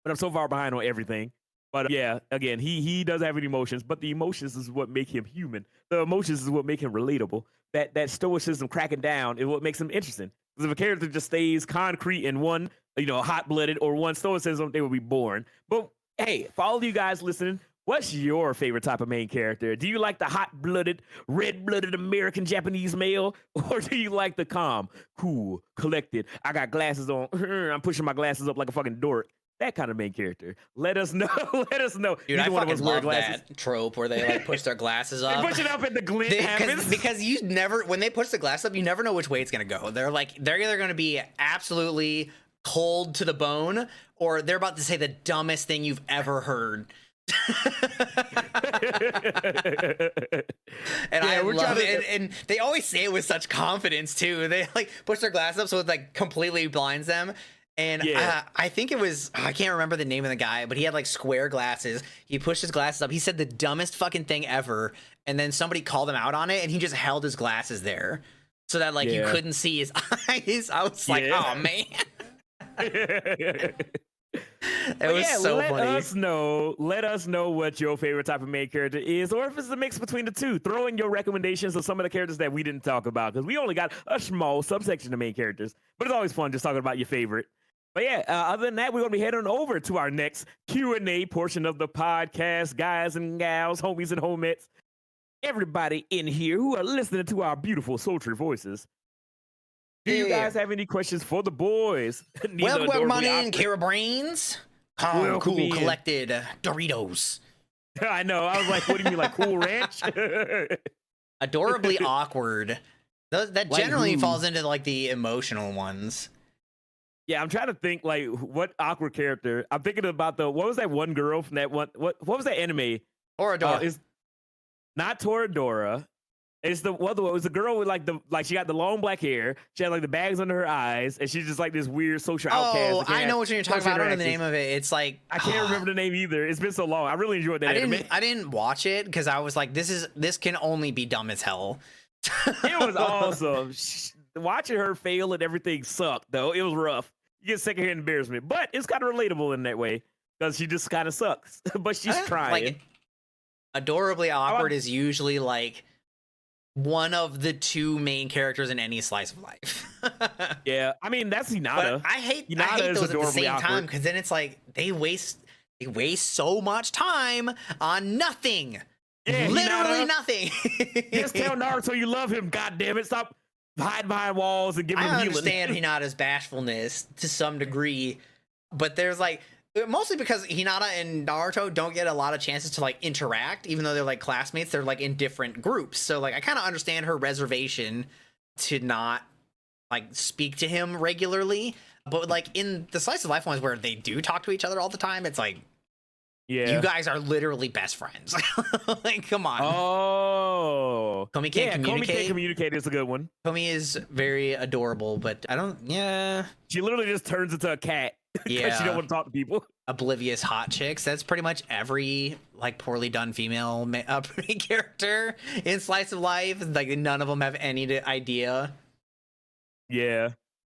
but I'm so far behind on everything. But yeah, again, he does have emotions, but the emotions is what make him human. The emotions is what make him relatable. That stoicism cracking down is what makes him interesting. Because if a character just stays concrete in one, hot-blooded or one stoicism, they would be boring. But hey, for all of you guys listening, what's your favorite type of main character? Do you like the hot-blooded, red-blooded American Japanese male? Or do you like the calm, cool, collected, I got glasses on, I'm pushing my glasses up like a fucking dork? That kind of main character. Let us know. Let us know. Dude, I fucking love that trope where they like push their glasses up. They push it up and the glint happens. Because you never, when they push the glass up, you never know which way it's gonna go. They're either gonna be absolutely cold to the bone, or they're about to say the dumbest thing you've ever heard. And I love it, and they always say it with such confidence too. They like push their glasses up so it like completely blinds them. And I think it was, I can't remember the name of the guy, but he had like square glasses. He pushed his glasses up. He said the dumbest fucking thing ever. And then somebody called him out on it, and he just held his glasses there so that like you couldn't see his eyes. I was like, oh man. It was so funny. Let us know what your favorite type of main character is, or if it's a mix between the two. Throw in your recommendations of some of the characters that we didn't talk about, because we only got a small subsection of main characters. But it's always fun just talking about your favorite. But yeah, other than that, we're going to be heading over to our next Q&A portion of the podcast. Guys and gals, homies and homettes, everybody in here who are listening to our beautiful, sultry voices. Do you guys have any questions for the boys? Well, my name, Kara Brains. Calm, cool, collected Doritos. I know. I was like, what do you mean, like Cool Ranch? Adorably awkward. That generally falls into like the emotional ones. Yeah, I'm trying to think like what awkward character. I'm thinking about what was that one girl from that one? What was that anime? Toradora. It's not Toradora. It's it was the girl with she got the long black hair. She had like the bags under her eyes, and she's just like this weird social outcast. Oh, I know what you're talking about. I don't know the name of it. It's like I can't remember the name either. It's been so long. I really enjoyed that anime. I didn't watch it because I was like, this can only be dumb as hell. It was awesome. Watching her fail and everything sucked though. It was rough. You get secondhand embarrassment, but it's kind of relatable in that way because she just kind of sucks, but she's trying. Like, adorably awkward is usually like one of the two main characters in any slice of life. Yeah, I mean that's Hinata. But I hate those at the same time because then it's like they waste so much time on nothing. Yeah, literally nothing. Just tell Naruto you love him. God damn it! Stop hiding behind walls and giving him healing. I understand Hinata's bashfulness to some degree, but there's like mostly because Hinata and Naruto don't get a lot of chances to like interact, even though they're like classmates. They're like in different groups, so like I kind of understand her reservation to not like speak to him regularly. But like in the slice of life ones where they do talk to each other all the time, it's like, yeah, you guys are literally best friends. Like, come on. Oh, Komi can't communicate. Komi can't communicate is a good one. Komi is very adorable, but I don't. Yeah, she literally just turns into a cat. Yeah, she don't want to talk to people. Oblivious hot chicks. That's pretty much every like poorly done female character in slice of life. Like none of them have any idea. Yeah.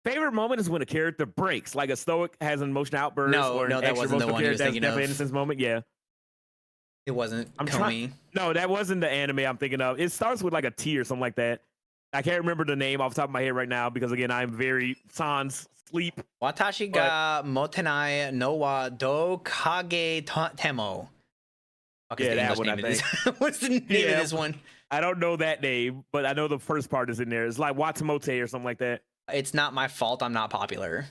Favorite moment is when a character breaks, like a stoic has an emotional outburst. No, that wasn't the one you were thinking of. Innocence moment, yeah. It wasn't Komi. No, that wasn't the anime I'm thinking of. It starts with like a T or something like that. I can't remember the name off the top of my head right now because again, I'm very sans sleep. Watashi ga motenai no wa do kage temo. Yeah, that one I think. What's the name of this one? I don't know that name, but I know the first part is in there. It's like Watamote or something like that. It's not my fault I'm not popular.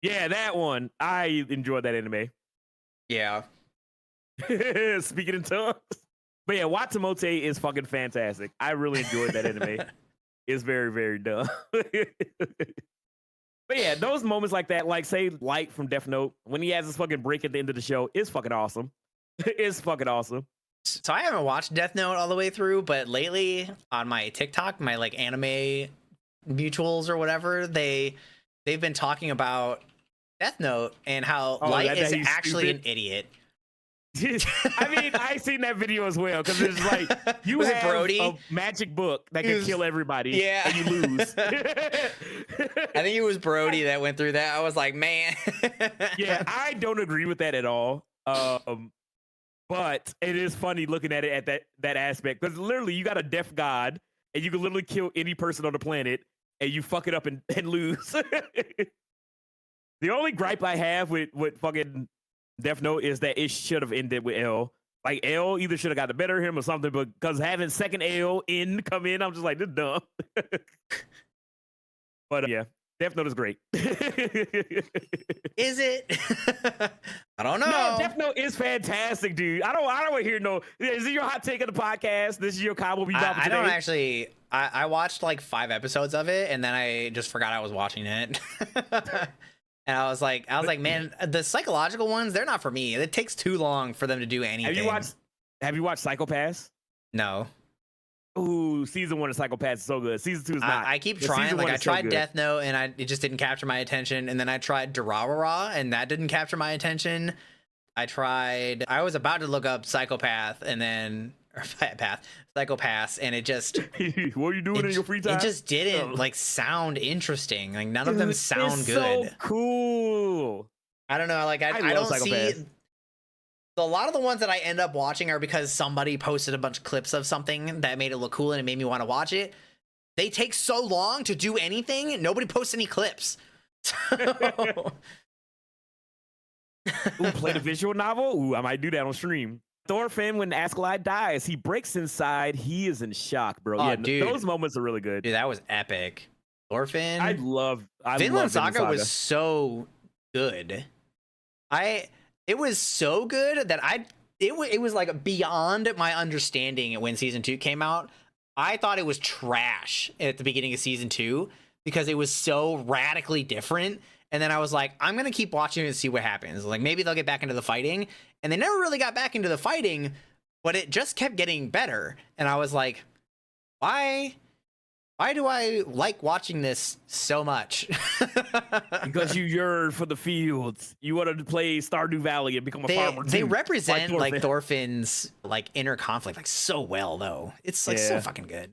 Yeah, that one. I enjoyed that anime. Yeah. Speaking in tongues. But yeah, Watamote is fucking fantastic. I really enjoyed that anime. It's very, very dumb. But yeah, those moments like that, like say Light from Death Note, when he has this fucking break at the end of the show, it's fucking awesome. It's fucking awesome. So I haven't watched Death Note all the way through, but lately on my TikTok, my like anime mutuals or whatever, they've been talking about Death Note and how Light is actually stupid. An idiot. I mean, I seen that video as well because it's like you Was it have Brody? a magic book that can kill everybody, yeah, and you lose. I think it was Brody that went through that. I was like, man. Yeah, I don't agree with that at all. But it is funny looking at it at that aspect because literally you got a deaf god and you can literally kill any person on the planet and you fuck it up and lose. The only gripe I have with fucking Death Note is that it should have ended with L. Like L either should have got the better of him or something, but because having second L come in, I'm just like, this is dumb. But yeah, Death Note is great. Is it? I don't know. No, Death Note is fantastic, dude. I don't want to hear no. Is it your hot take of the podcast? This is your Cowboy Bebop. I don't actually. I watched like 5 episodes of it, and then I just forgot I was watching it. And I was like, man, the psychological ones, they're not for me. It takes too long for them to do anything. Have you watched Psycho Pass? No. Ooh, season 1 of Psycho Pass is so good. Season 2 is not. I keep trying. Like I tried Death Note, and it just didn't capture my attention. And then I tried Durarara, and that didn't capture my attention. I was about to look up Psychopath, and then Psychopaths, and it just what are you doing in your free time? It just didn't like sound interesting. Like none of them sound good. So cool. I don't know. Like I don't see. A lot of the ones that I end up watching are because somebody posted a bunch of clips of something that made it look cool and it made me want to watch it. They take so long to do anything. Nobody posts any clips. Ooh, play the visual novel. Ooh, I might do that on stream. Thorfinn, when Askeladd dies, he breaks inside. He is in shock, bro. Oh, yeah, dude. Those moments are really good. Dude, that was epic. Thorfinn. I love Vinland Saga was so good. It was so good that it was like beyond my understanding when season 2 came out. I thought it was trash at the beginning of season 2 because it was so radically different. And then I was like, I'm going to keep watching it and see what happens. Like maybe they'll get back into the fighting. And they never really got back into the fighting, but it just kept getting better. And I was like, why do I like watching this so much? Because you yearn for the fields. You wanted to play Stardew Valley and become a farmer too. They represent like Thorfinn's like inner conflict like so well though. It's like so fucking good.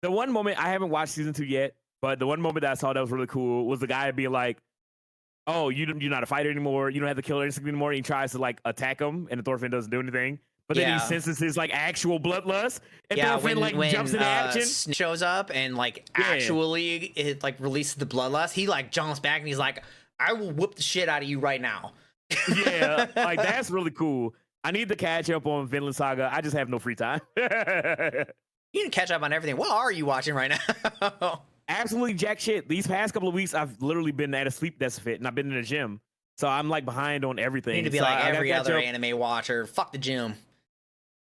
The one moment, I haven't watched season 2 yet, but the one moment that I saw that was really cool was the guy being like, oh, you're not a fighter anymore. You don't have the killer instinct anymore. And he tries to like attack him, and the Thorfinn doesn't do anything. But then he senses his like actual bloodlust, and Thorfinn like jumps into action, shows up, and like actually it like releases the bloodlust. He like jumps back and he's like, "I will whoop the shit out of you right now." Yeah, like that's really cool. I need to catch up on Vinland Saga. I just have no free time. You need to catch up on everything. What are you watching right now? Absolutely jack shit. These past couple of weeks, I've literally been at a sleep deficit, and I've been in the gym, so I'm like behind on everything. You need to be like every other anime watcher. Fuck the gym.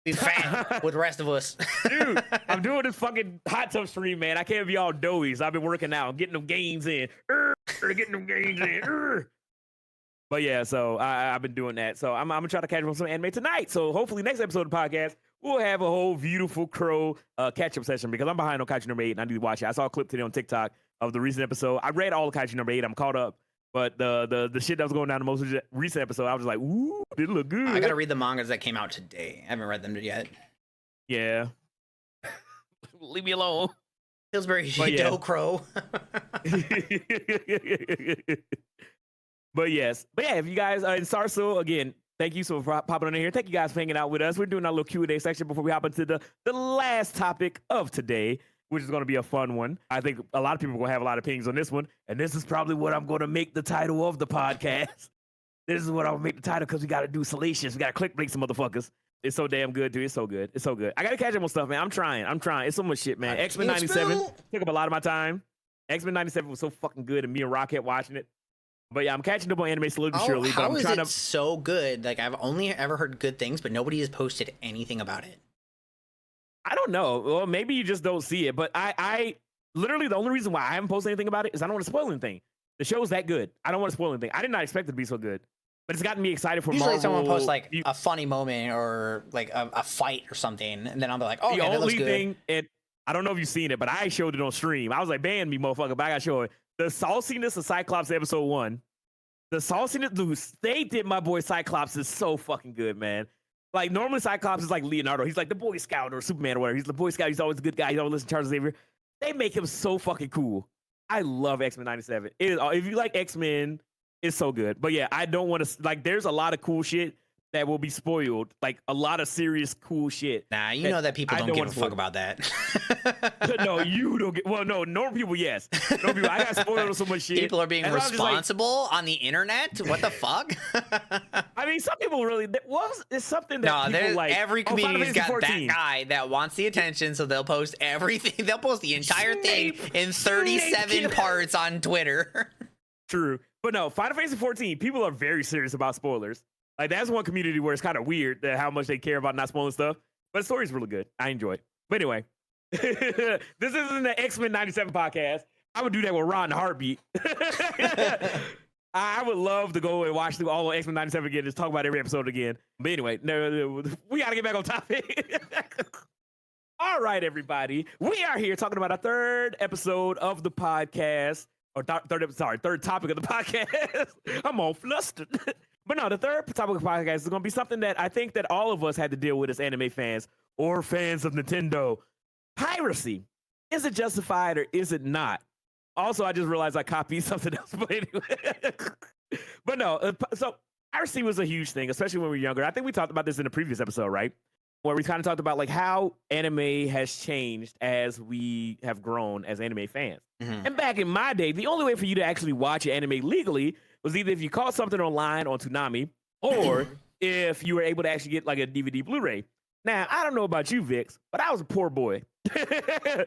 Be fat with the rest of us. Dude, I'm doing this fucking hot tub stream, man. I can't be all doughy. So I've been working out, getting them gains in. But yeah, so I've been doing that. So I'm gonna try to catch up on some anime tonight. So hopefully next episode of the podcast, we'll have a whole beautiful Crow catch-up session because I'm behind on Kaiju number 8 and I need to watch it. I saw a clip today on TikTok of the recent episode. I read all of Kaiju number 8. I'm caught up. But the shit that was going down in the most recent episode, I was like, ooh, it look good. I gotta read the mangas that came out today. I haven't read them yet. Yeah. Leave me alone. Pillsbury Dough Crow. But yeah, if you guys in Sarso, again, thank you so for popping on in here. Thank you guys for hanging out with us. We're doing our little Q&A section before we hop into the last topic of today, which is going to be a fun one. I think a lot of people are going to have a lot of opinions on this one. And this is probably what I'm going to make the title of the podcast. This is what I'll make the title because we got to do salacious. We got to clickbait some motherfuckers. It's so damn good, dude. It's so good. It's so good. I got to catch up on stuff, man. I'm trying. It's so much shit, man. X-Men 97 took up a lot of my time. X-Men 97 was so fucking good, and me and Rock kept watching it. But yeah, I'm catching up on anime slowly but surely. But I'm trying to. So good? Like I've only ever heard good things, but nobody has posted anything about it. I don't know. Well, maybe you just don't see it. But I literally the only reason why I haven't posted anything about it is I don't want to spoil anything. The show's that good. I don't want to spoil anything. I did not expect it to be so good, but it's gotten me excited for Marvel. Usually someone posts like a funny moment or like a fight or something, and then I'll be like, "Oh, the okay, that looks only good." thing, and I don't know if you've seen it, but I showed it on stream. I was like, "Ban me, motherfucker!" But I got to show it. The sauciness of Cyclops episode 1. The sauciness, dude, they did my boy Cyclops is so fucking good, man. Like normally Cyclops is like Leonardo. He's like the Boy Scout or Superman or whatever. He's the Boy Scout. He's always a good guy. He's always listening to Charles Xavier. They make him so fucking cool. I love X-Men 97. It is, if you like X-Men, it's so good. But yeah, I don't want to like. There's a lot of cool shit that will be spoiled. Like a lot of serious cool shit. Nah, you know that people don't give a fuck about that. No, you don't get. Well, no, normal people, yes. Normal people, I got spoiled with so much shit. People are being responsible on the internet. What the fuck? I mean, some people really. It's something that people like. Every comedian's got 14. That guy that wants the attention, so they'll post everything. They'll post the entire thing in 37 parts on Twitter. True, but no, Final Fantasy 14. People are very serious about spoilers. Like that's one community where it's kind of weird that how much they care about not spoiling stuff. But the story's really good. I enjoy it. But anyway, this isn't the X-Men 97 podcast. I would do that with Ron in a heartbeat. I would love to go and watch through all of X-Men 97 again, just talk about every episode again. But anyway, no, we got to get back on topic. All right, everybody. We are here talking about a third episode of the podcast. Or third topic of the podcast. I'm all flustered. But no, the third topic of the podcast is going to be something that I think that all of us had to deal with as anime fans or fans of Nintendo. Piracy. Is it justified or is it not? Also, I just realized I copied something else. But anyway. But no, so piracy was a huge thing, especially when we were younger. I think we talked about this in the previous episode, right? Where we kind of talked about like how anime has changed as we have grown as anime fans. Mm-hmm. And back in my day, the only way for you to actually watch anime legally was either if you caught something online on DNanime or if you were able to actually get like a DVD Blu-ray. Now, I don't know about you, Vix, but I was a poor boy. I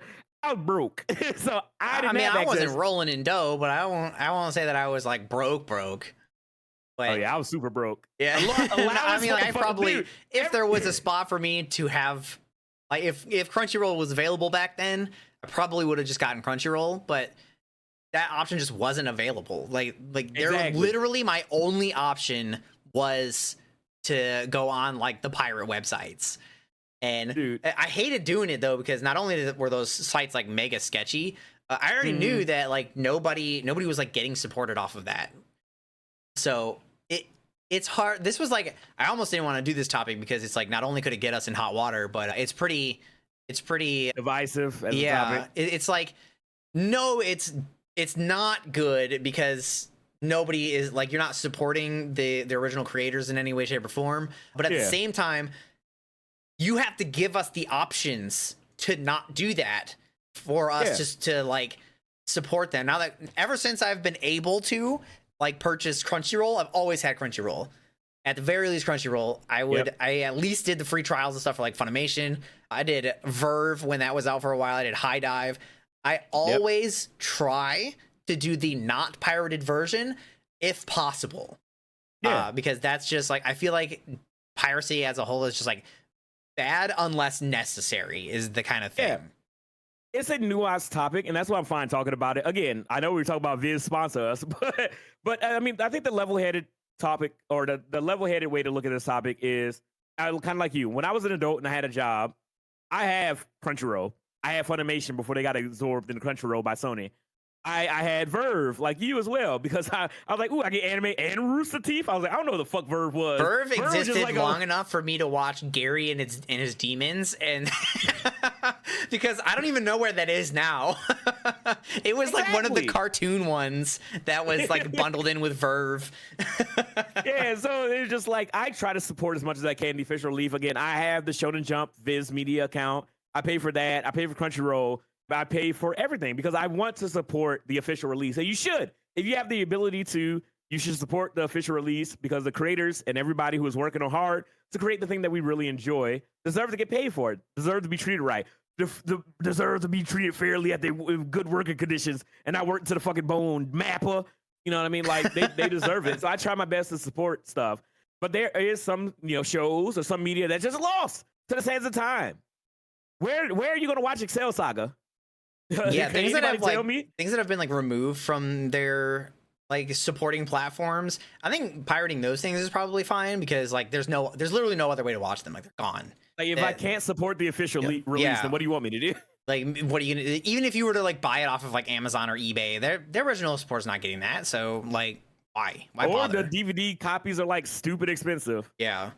was broke. So I wasn't rolling in dough, but I won't say that I was like broke. But, oh yeah, I was super broke. Yeah, I mean, like, I probably if there was a spot for me to have, like, if Crunchyroll was available back then, I probably would have just gotten Crunchyroll, but that option just wasn't available. Like exactly. Literally my only option was to go on like the pirate websites. And dude, I hated doing it though, because not only were those sites like mega sketchy, I already knew that like nobody was like getting supported off of that. So it's hard. This was like, I almost didn't want to do this topic because it's like, not only could it get us in hot water, but it's pretty divisive as a topic. It's like, no, it's not good because nobody is like, you're not supporting the original creators in any way, shape, or form. But at the same time, you have to give us the options to not do that for us just to like support them. Now that ever since I've been able to like purchase Crunchyroll, I've always had Crunchyroll. At the very least, Crunchyroll. I at least did the free trials and stuff for like Funimation. I did Verve when that was out for a while. I did High Dive. I always try to do the not pirated version if possible. Because that's just like, I feel like piracy as a whole is just like bad unless necessary is the kind of thing. Yeah. It's a nuanced topic, and that's why I'm fine talking about it. Again, I know we were talking about Viz sponsor us, but I mean, I think the level-headed topic or the level-headed way to look at this topic is kind of like you. When I was an adult and I had a job, I have Crunchyroll. I had Funimation before they got absorbed in Crunchyroll by Sony. I had Verve, like you as well, because I was like, ooh, I get anime and Rooster Teeth. I was like, I don't know what the fuck Verve was. Verve existed like long enough for me to watch Gary and his demons, and because I don't even know where that is now. It was like one of the cartoon ones that was like bundled in with Verve. Yeah, so it's just like I try to support as much as I can the official release. Again, I have the Shonen Jump Viz Media account. I pay for that. I pay for Crunchyroll. I pay for everything because I want to support the official release. And you should. If you have the ability to, you should support the official release because the creators and everybody who is working on hard to create the thing that we really enjoy deserve to get paid for it, deserve to be treated right, deserve to be treated fairly at the good working conditions and not work to the fucking bone mapper. You know what I mean? Like they deserve it. So I try my best to support stuff. But there is some, shows or some media that just lost to the sands of time. Where are you going to watch Excel Saga? Yeah, things that have been like removed from their like supporting platforms. I think pirating those things is probably fine because like there's literally no other way to watch them. Like they're gone. Like if I can't support the official release, then what do you want me to do? Like what are you gonna, even if you were to like buy it off of like Amazon or eBay, their original support's not getting that. So like why or bother? The DVD copies are like stupid expensive. Yeah.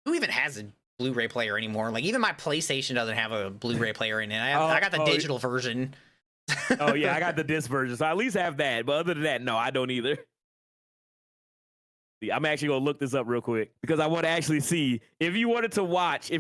Who even has a Blu-ray player anymore? Like even my PlayStation doesn't have a Blu-ray player in it. I got the digital version. Oh yeah, I got the disc version, so I at least have that. But other than that, no, I don't either. I'm actually gonna look this up real quick because I want to actually see if you wanted to watch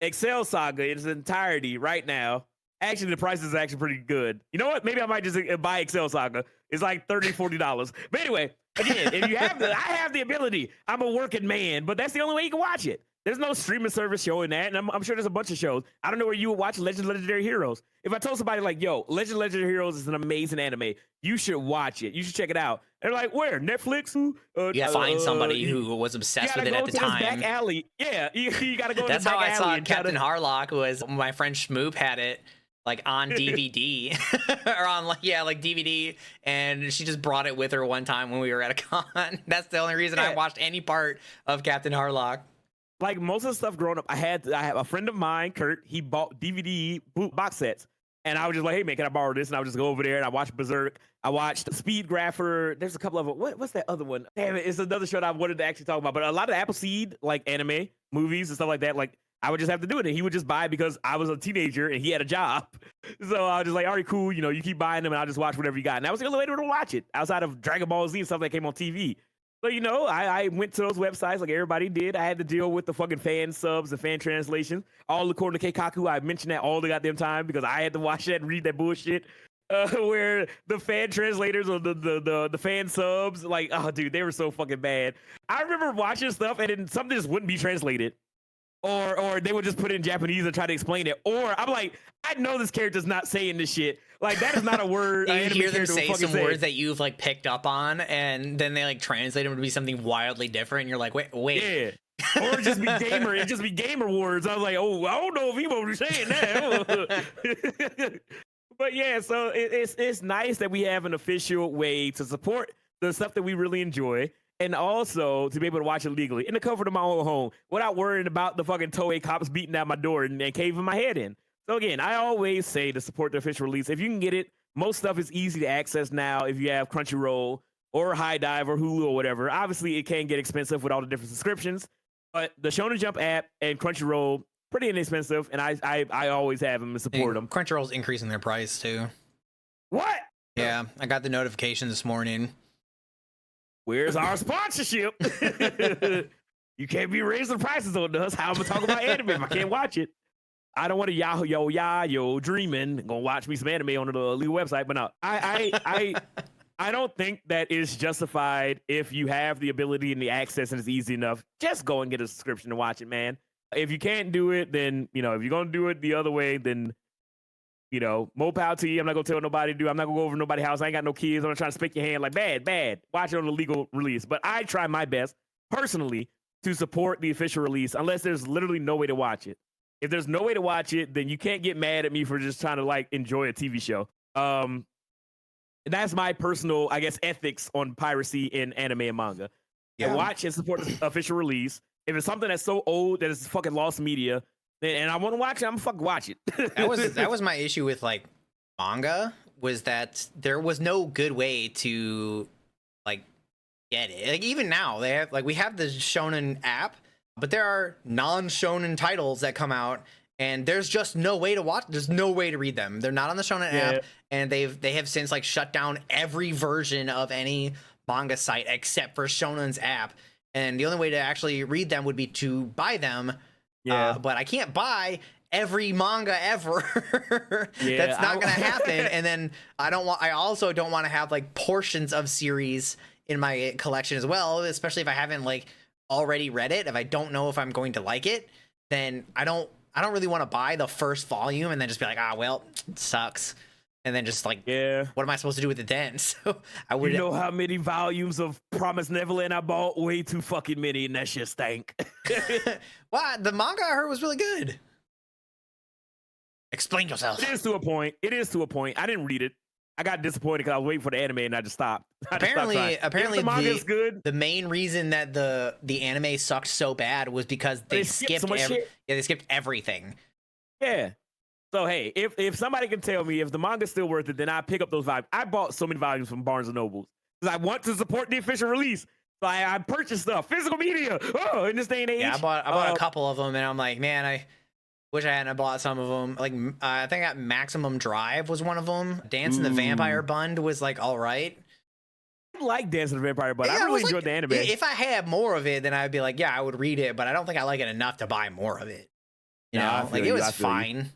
Excel Saga in its entirety right now. Actually, the price is actually pretty good. You know what? Maybe I might just buy Excel Saga. It's like $30-$40. But anyway, again, if you have I have the ability. I'm a working man, but that's the only way you can watch it. There's no streaming service showing that, and I'm sure there's a bunch of shows. I don't know where you would watch Legendary Heroes. If I told somebody like, yo, Legendary Heroes is an amazing anime, you should watch it. You should check it out. They're like, where? Netflix? Find somebody who was obsessed with it at the time. Back alley. Yeah, you gotta go. That's to the how back I alley saw Captain Harlock. Was my friend Schmoop had it like on DVD or on like DVD, and she just brought it with her one time when we were at a con. That's the only reason I watched any part of Captain Harlock. Like most of the stuff growing up, I have a friend of mine, Kurt. He bought DVD box sets, and I was just like, "Hey man, can I borrow this?" And I would just go over there and I watched Berserk. I watched Speed Grapher. There's a couple of them. What's that other one? Damn it, it's another show that I wanted to actually talk about. But a lot of Appleseed, like anime movies and stuff like that, like I would just have to do it, and he would just buy it because I was a teenager and he had a job. So I was just like, "All right, cool. You know, you keep buying them, and I'll just watch whatever you got." And that was the only way to watch it outside of Dragon Ball Z and stuff that came on TV. So, you know, I went to those websites like everybody did. I had to deal with the fucking fan subs and fan translations. All according to Keikaku, I mentioned that all the goddamn time because I had to watch that and read that bullshit. Where the fan translators or the fan subs, like, oh, dude, they were so fucking bad. I remember watching stuff and then something just wouldn't be translated. Or they would just put it in Japanese and try to explain it. Or I'm like, I know this character's not saying this shit. Like, that is not a word. You hear them say some words that you've like picked up on, and then they like translate them to be something wildly different. And you're like, wait. Yeah. Or just be gamer. It just be gamer words. I was like, oh, I don't know if he was saying that. But yeah, so it's nice that we have an official way to support the stuff that we really enjoy. And also to be able to watch it legally in the comfort of my own home without worrying about the fucking Toei cops beating down my door and caving my head in. So again, I always say to support the official release. If you can get it, most stuff is easy to access now if you have Crunchyroll or High Dive or Hulu or whatever. Obviously, it can get expensive with all the different subscriptions, but the Shonen Jump app and Crunchyroll, pretty inexpensive, and I always have them and support them. Crunchyroll's increasing their price too. What? Yeah, I got the notification this morning. Where's our sponsorship? You can't be raising prices on us. How am I gonna talk about anime if I can't watch it? I don't want to yo dreaming. Gonna watch me some anime on the legal website, but no, I don't think that is justified if you have the ability and the access and it's easy enough. Just go and get a subscription and watch it, man. If you can't do it, then if you're gonna do it the other way, then more power to you. I'm not gonna tell nobody to do. I'm not gonna go over to nobody's house. I ain't got no kids. I'm not trying to spank your hand like bad. Watch it on the legal release. But I try my best personally to support the official release unless there's literally no way to watch it. If there's no way to watch it, then you can't get mad at me for just trying to like enjoy a TV show. And that's my personal, I guess, ethics on piracy in anime and manga. Yeah. I watch and support the official release. If it's something that's so old that it's fucking lost media, and I want to watch it, I'm gonna fucking watch it. that was my issue with like manga, was that there was no good way to like get it. Like even now they have we have the Shonen app, but there are non-Shonen titles that come out and there's just no way to watch. There's no way to read them. They're not on the Shonen app, and they have since like shut down every version of any manga site except for Shonen's app. And the only way to actually read them would be to buy them. Yeah, but I can't buy every manga ever. That's not gonna happen. And then I also don't want to have like portions of series in my collection as well, especially if I haven't like already read it. If I don't know if I'm going to like it, then I don't really want to buy the first volume and then just be like, well, it sucks. And then just like, what am I supposed to do with it then? So I would. You know how many volumes of Promised Neverland I bought? Way too fucking many, and that shit stank. Well, the manga I heard was really good. Explain yourself. It is to a point. I didn't read it. I got disappointed because I was waiting for the anime and I just stopped. Apparently, the manga is good. The main reason that the anime sucked so bad was because they skipped they skipped everything. Yeah. So hey, if somebody can tell me if the manga's still worth it, then I pick up those volumes. I bought so many volumes from Barnes and Nobles because I want to support the official release. So I purchased stuff, physical media. Oh, in this day and age. Yeah, I bought a couple of them, and I'm like, man, I wish I hadn't bought some of them. Like, I think that Maximum Drive was one of them. Dancing the Vampire Bund was like all right. I like Dancing the Vampire Bund. I really enjoyed the anime. If I had more of it, then I'd be like, yeah, I would read it, but I don't think I like it enough to buy more of it. You know, like it was fine.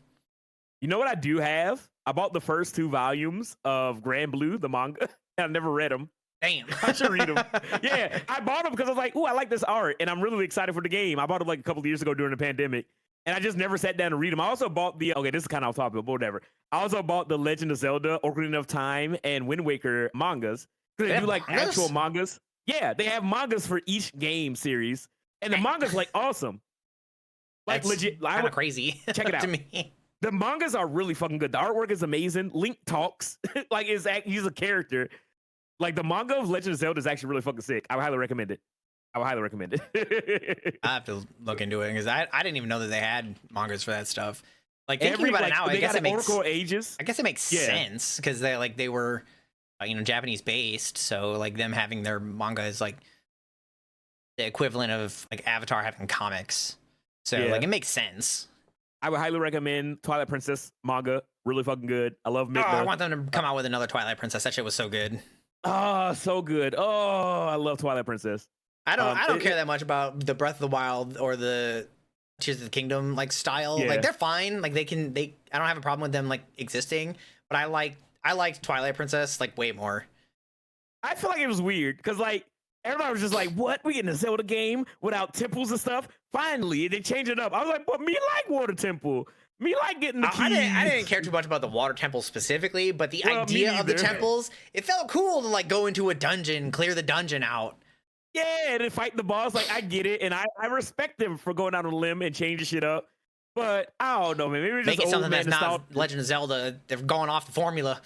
You know what I do have? I bought the first 2 volumes of Grand Blue, the manga. I never read them. Damn. I should read them. Yeah, I bought them because I was like, ooh, I like this art, and I'm really excited for the game. I bought them like a couple of years ago during the pandemic, and I just never sat down to read them. I also bought okay, this is kind of off topic, but whatever. I also bought the Legend of Zelda, Ocarina of Time, and Wind Waker mangas. Because they do like actual mangas. Yeah, they have mangas for each game series, and the manga's like awesome. Like legit, kind of crazy. Check it out. To me. The mangas are really fucking good. The artwork is amazing. Link talks like he's a character. Like the manga of Legend of Zelda is actually really fucking sick. I would highly recommend it. I have to look into it because I didn't even know that they had mangas for that stuff. Like thinking about it now, I guess it makes ages. I guess it makes sense because they were Japanese based, so like them having their manga is like the equivalent of like Avatar having comics. So like it makes sense. I would highly recommend Twilight Princess manga. Really fucking good. I love Migna. I want them to come out with another Twilight Princess. That shit was so good. Oh, so good. Oh, I love Twilight Princess. I don't care that much about the Breath of the Wild or the Tears of the Kingdom like style. Yeah. Like they're fine. Like I don't have a problem with them like existing. But I liked Twilight Princess like way more. I feel like it was weird because like everybody was just like, "What? We getting a Zelda game without temples and stuff?" Finally, they changed it up. I was like, "But me like Water Temple. Me like getting the keys." I didn't care too much about the Water Temple specifically, but the idea of the temples, it felt cool to like go into a dungeon, clear the dungeon out. Yeah, and then fight the boss. Like I get it, and I respect them for going out on a limb and changing shit up. But I don't know, man. Maybe it's make just it something that's not Legend of Zelda. They're going off the formula.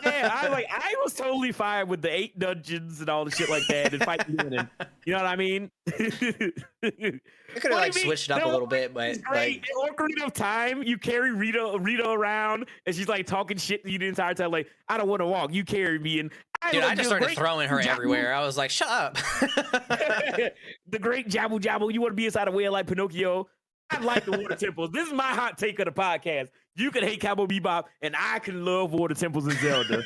Yeah, I was totally fine with the 8 dungeons and all the shit like that and fighting and you know what I mean? They could have like switched it up a little bit, but like Ocarina of Time, you carry Rita around and she's like talking shit to you the entire time, like, I don't want to walk, you carry me. And I just started throwing her everywhere. I was like, shut up. The great Jabble Jabble, you want to be inside a whale like Pinocchio? I like the Water Temples. This is my hot take of the podcast. You can hate Cowboy Bebop, and I can love Water Temples in Zelda.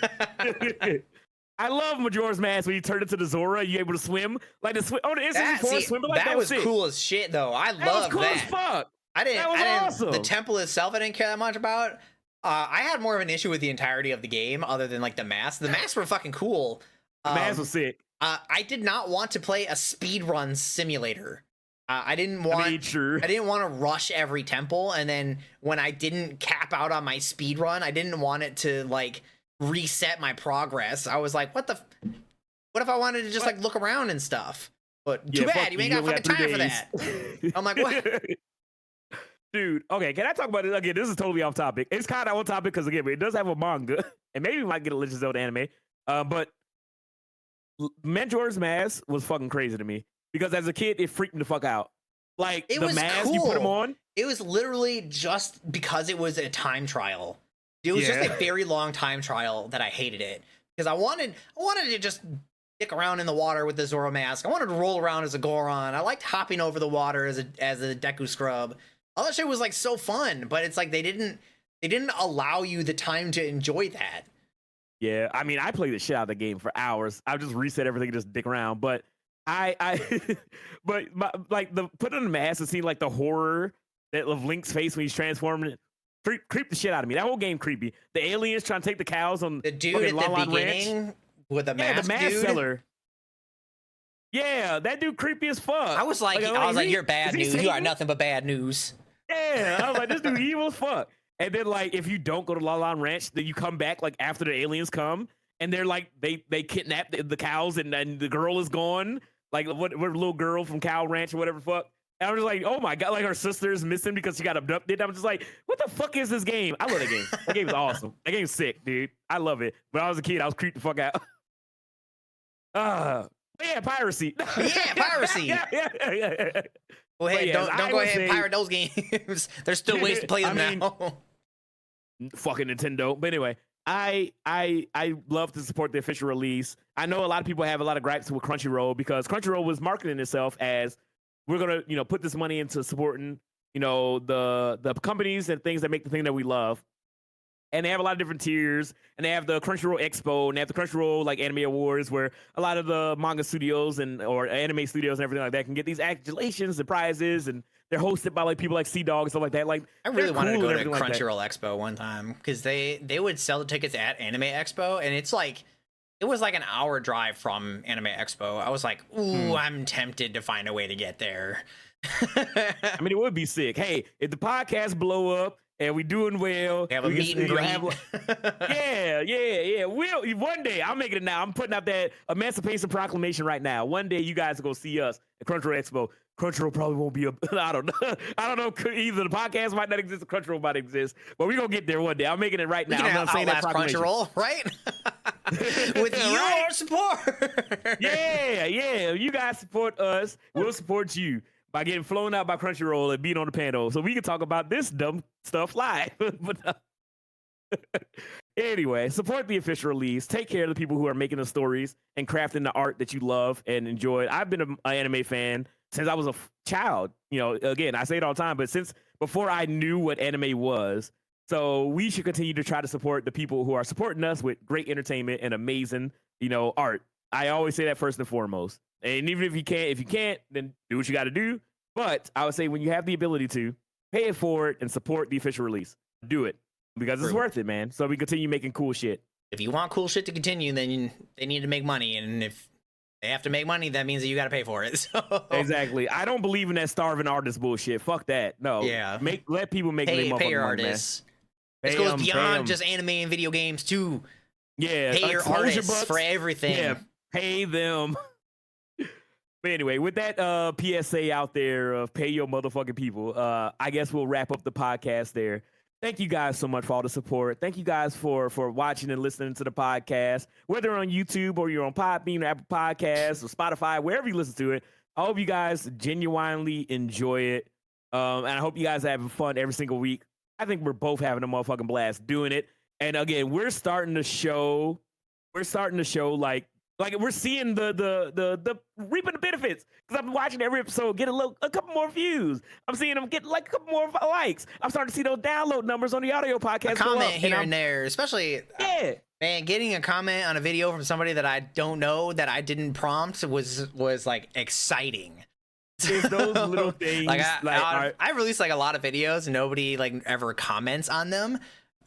I love Majora's Mask when you turn into the Zora, you able to swim like the swim. Oh, the N64 swimming like that was cool as shit, though. I love that. Was cool as fuck. That was awesome. The temple itself, I didn't care that much about. I had more of an issue with the entirety of the game, other than like the masks. The masks were fucking cool. The masks were sick. I did not want to play a speedrun simulator. I didn't want to rush every temple, and then when I didn't cap out on my speed run, I didn't want it to like reset my progress. I was like, what if I wanted to just like look around and stuff? But too bad you ain't got fucking time for that. I'm like, what? Dude, okay, can I talk about it again? This is totally off topic. It's kind of on topic because again, it does have a manga, and maybe we might get a Legend of Zelda anime. But Majora's Mask was fucking crazy to me. Because as a kid, it freaked me the fuck out. Like the mask you put them on. It was literally just because it was a time trial. It was just a very long time trial that I hated it. Because I wanted to just dick around in the water with the Zoro mask. I wanted to roll around as a Goron. I liked hopping over the water as a Deku Scrub. All that shit was like so fun, but it's like they didn't allow you the time to enjoy that. Yeah, I mean, I played the shit out of the game for hours. I just reset everything and just dick around, but like the put on the mask and see like the horror of Link's face when he's transforming, creep the shit out of me. That whole game creepy. The aliens trying to take the cows on the dude at the beginning Ranch. With the mask, the mask seller. Yeah, that dude creepy as fuck. I was like you're bad news. You are nothing but bad news. Yeah, I was like, this dude evil as fuck. And then like if you don't go to La La Ranch, then you come back like after the aliens come, and they're like they kidnap the cows and the girl is gone. Like what little girl from Cow Ranch or whatever fuck. And I was just like, oh my god, like her sister is missing because she got abducted. I'm just like, what the fuck is this game? I love that game. That game is awesome. That game's sick, dude. I love it. When I was a kid, I was creeped the fuck out. Yeah, piracy. Yeah, piracy. yeah. Well, hey, don't go ahead and pirate those games. There's still ways to play them now. Fucking Nintendo. But anyway, I love to support the official release. I know a lot of people have a lot of gripes with Crunchyroll because Crunchyroll was marketing itself as we're gonna put this money into supporting the companies and things that make the thing that we love. And they have a lot of different tiers, and they have the Crunchyroll Expo, and they have the Crunchyroll like Anime Awards, where a lot of the manga studios or anime studios and everything like that can get these accolades and prizes, and they're hosted by like people like Sea Dog and stuff like that. Like I really wanted to go to Crunchyroll Expo one time because they would sell the tickets at Anime Expo, and it was like an hour drive from Anime Expo. I was like, ooh, I'm tempted to find a way to get there. I mean, it would be sick. Hey, if the podcast blow up and we doing well, we have a meet and greet. Yeah. We'll one day. I'm making it now. I'm putting out that Emancipation Proclamation right now. One day, you guys are gonna see us at Crunchyroll Expo. Crunchyroll probably won't be I don't know. I don't know. Either the podcast might not exist, or Crunchyroll might exist, but we're gonna get there one day. I'm making it right now. I'm saying that Crunchyroll, right? With your support. Yeah. You guys support us. We'll support you by getting flown out by Crunchyroll and being on the panel, so we can talk about this dumb stuff live. But anyway, support the official release. Take care of the people who are making the stories and crafting the art that you love and enjoy. I've been an anime fan since I was a child. Again, I say it all the time, but since before I knew what anime was. So we should continue to try to support the people who are supporting us with great entertainment and amazing, art. I always say that first and foremost. And even if you can't, then do what you got to do. But I would say when you have the ability to, pay it forward and support the official release. Do it because it's worth it, man. So we continue making cool shit. If you want cool shit to continue, then they need to make money. And if they have to make money, that means that you got to pay for it. So. Exactly. I don't believe in that starving artist bullshit. Fuck that. No. Yeah. Let people make pay your money, artists. This goes beyond just anime and video games too. Yeah. Pay your artists for everything. Yeah. Pay them. But anyway, with that PSA out there of pay your motherfucking people, I guess we'll wrap up the podcast there. Thank you guys so much for all the support. Thank you guys for watching and listening to the podcast, whether on YouTube or you're on Podbean or Apple Podcasts or Spotify, wherever you listen to it. I hope you guys genuinely enjoy it. And I hope you guys are having fun every single week. I think we're both having a motherfucking blast doing it. And again, we're starting to show like we're seeing the reaping the benefits, because I've been watching every episode get a couple more views. I'm seeing them get like a couple more likes. I'm starting to see those download numbers on the audio podcast. A comment here and there, especially man, getting a comment on a video from somebody that I don't know that I didn't prompt was like exciting. It's those little things. I released like a lot of videos and nobody like ever comments on them.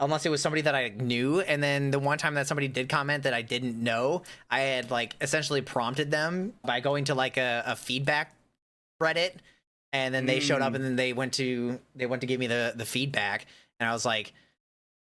Unless it was somebody that I knew. And then the one time that somebody did comment that I didn't know, I had like essentially prompted them by going to like a feedback Reddit. And then they showed up and then they went to give me the feedback. And I was like,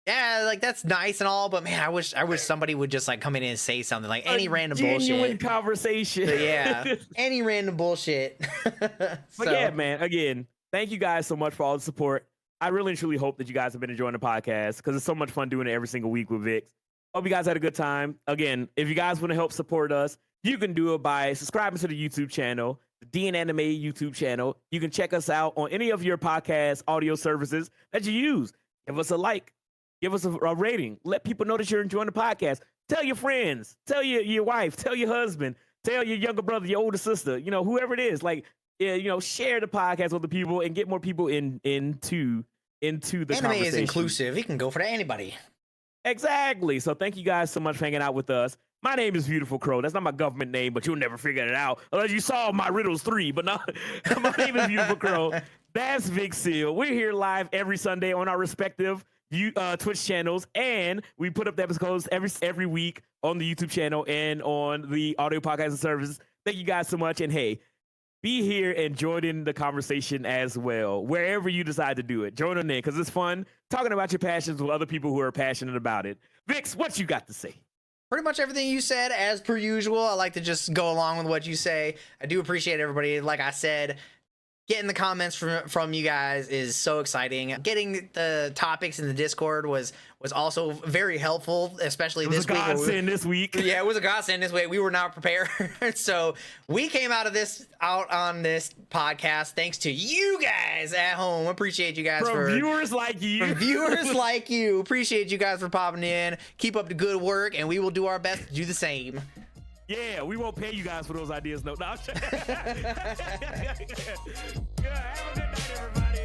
yeah, like that's nice and all, but man, I wish somebody would just like come in and say something, like any random genuine bullshit. Conversation. So, yeah. Any random bullshit. But yeah, man, again, thank you guys so much for all the support. I really and truly hope that you guys have been enjoying the podcast, because it's so much fun doing it every single week with Vix. Hope you guys had a good time. Again, if you guys want to help support us, you can do it by subscribing to the YouTube channel, the DNanime YouTube channel. You can check us out on any of your podcast audio services that you use. Give us a like. Give us a rating. Let people know that you're enjoying the podcast. Tell your friends. Tell your wife. Tell your husband. Tell your younger brother, your older sister. Whoever it is. Like, share the podcast with the people and get more people into the conversation. Anime is inclusive. It can go for anybody. Exactly. So thank you guys so much for hanging out with us. My name is Beautiful Crow. That's not my government name, but you'll never figure it out unless you saw my Riddles 3. But no, my name is Beautiful Crow. That's Vic Seal. We're here live every Sunday on our respective Twitch channels, and we put up the episodes every week on the YouTube channel and on the audio podcast services. Thank you guys so much, and hey, be here and join in the conversation as well, wherever you decide to do it. Join in, because it's fun talking about your passions with other people who are passionate about it. Vix, what you got to say? Pretty much everything you said, as per usual. I like to just go along with what you say. I do appreciate everybody. Like I said, getting the comments from you guys is so exciting. Getting the topics in the Discord was also very helpful, especially this week. This week. Yeah, it was a godsend this week. We were not prepared. So we came out on this podcast thanks to you guys at home. Appreciate you guys from viewers like you. From viewers like you. Appreciate you guys for popping in. Keep up the good work, and we will do our best to do the same. Yeah, we won't pay you guys for those ideas. No, no. Yeah, have a good night, everybody.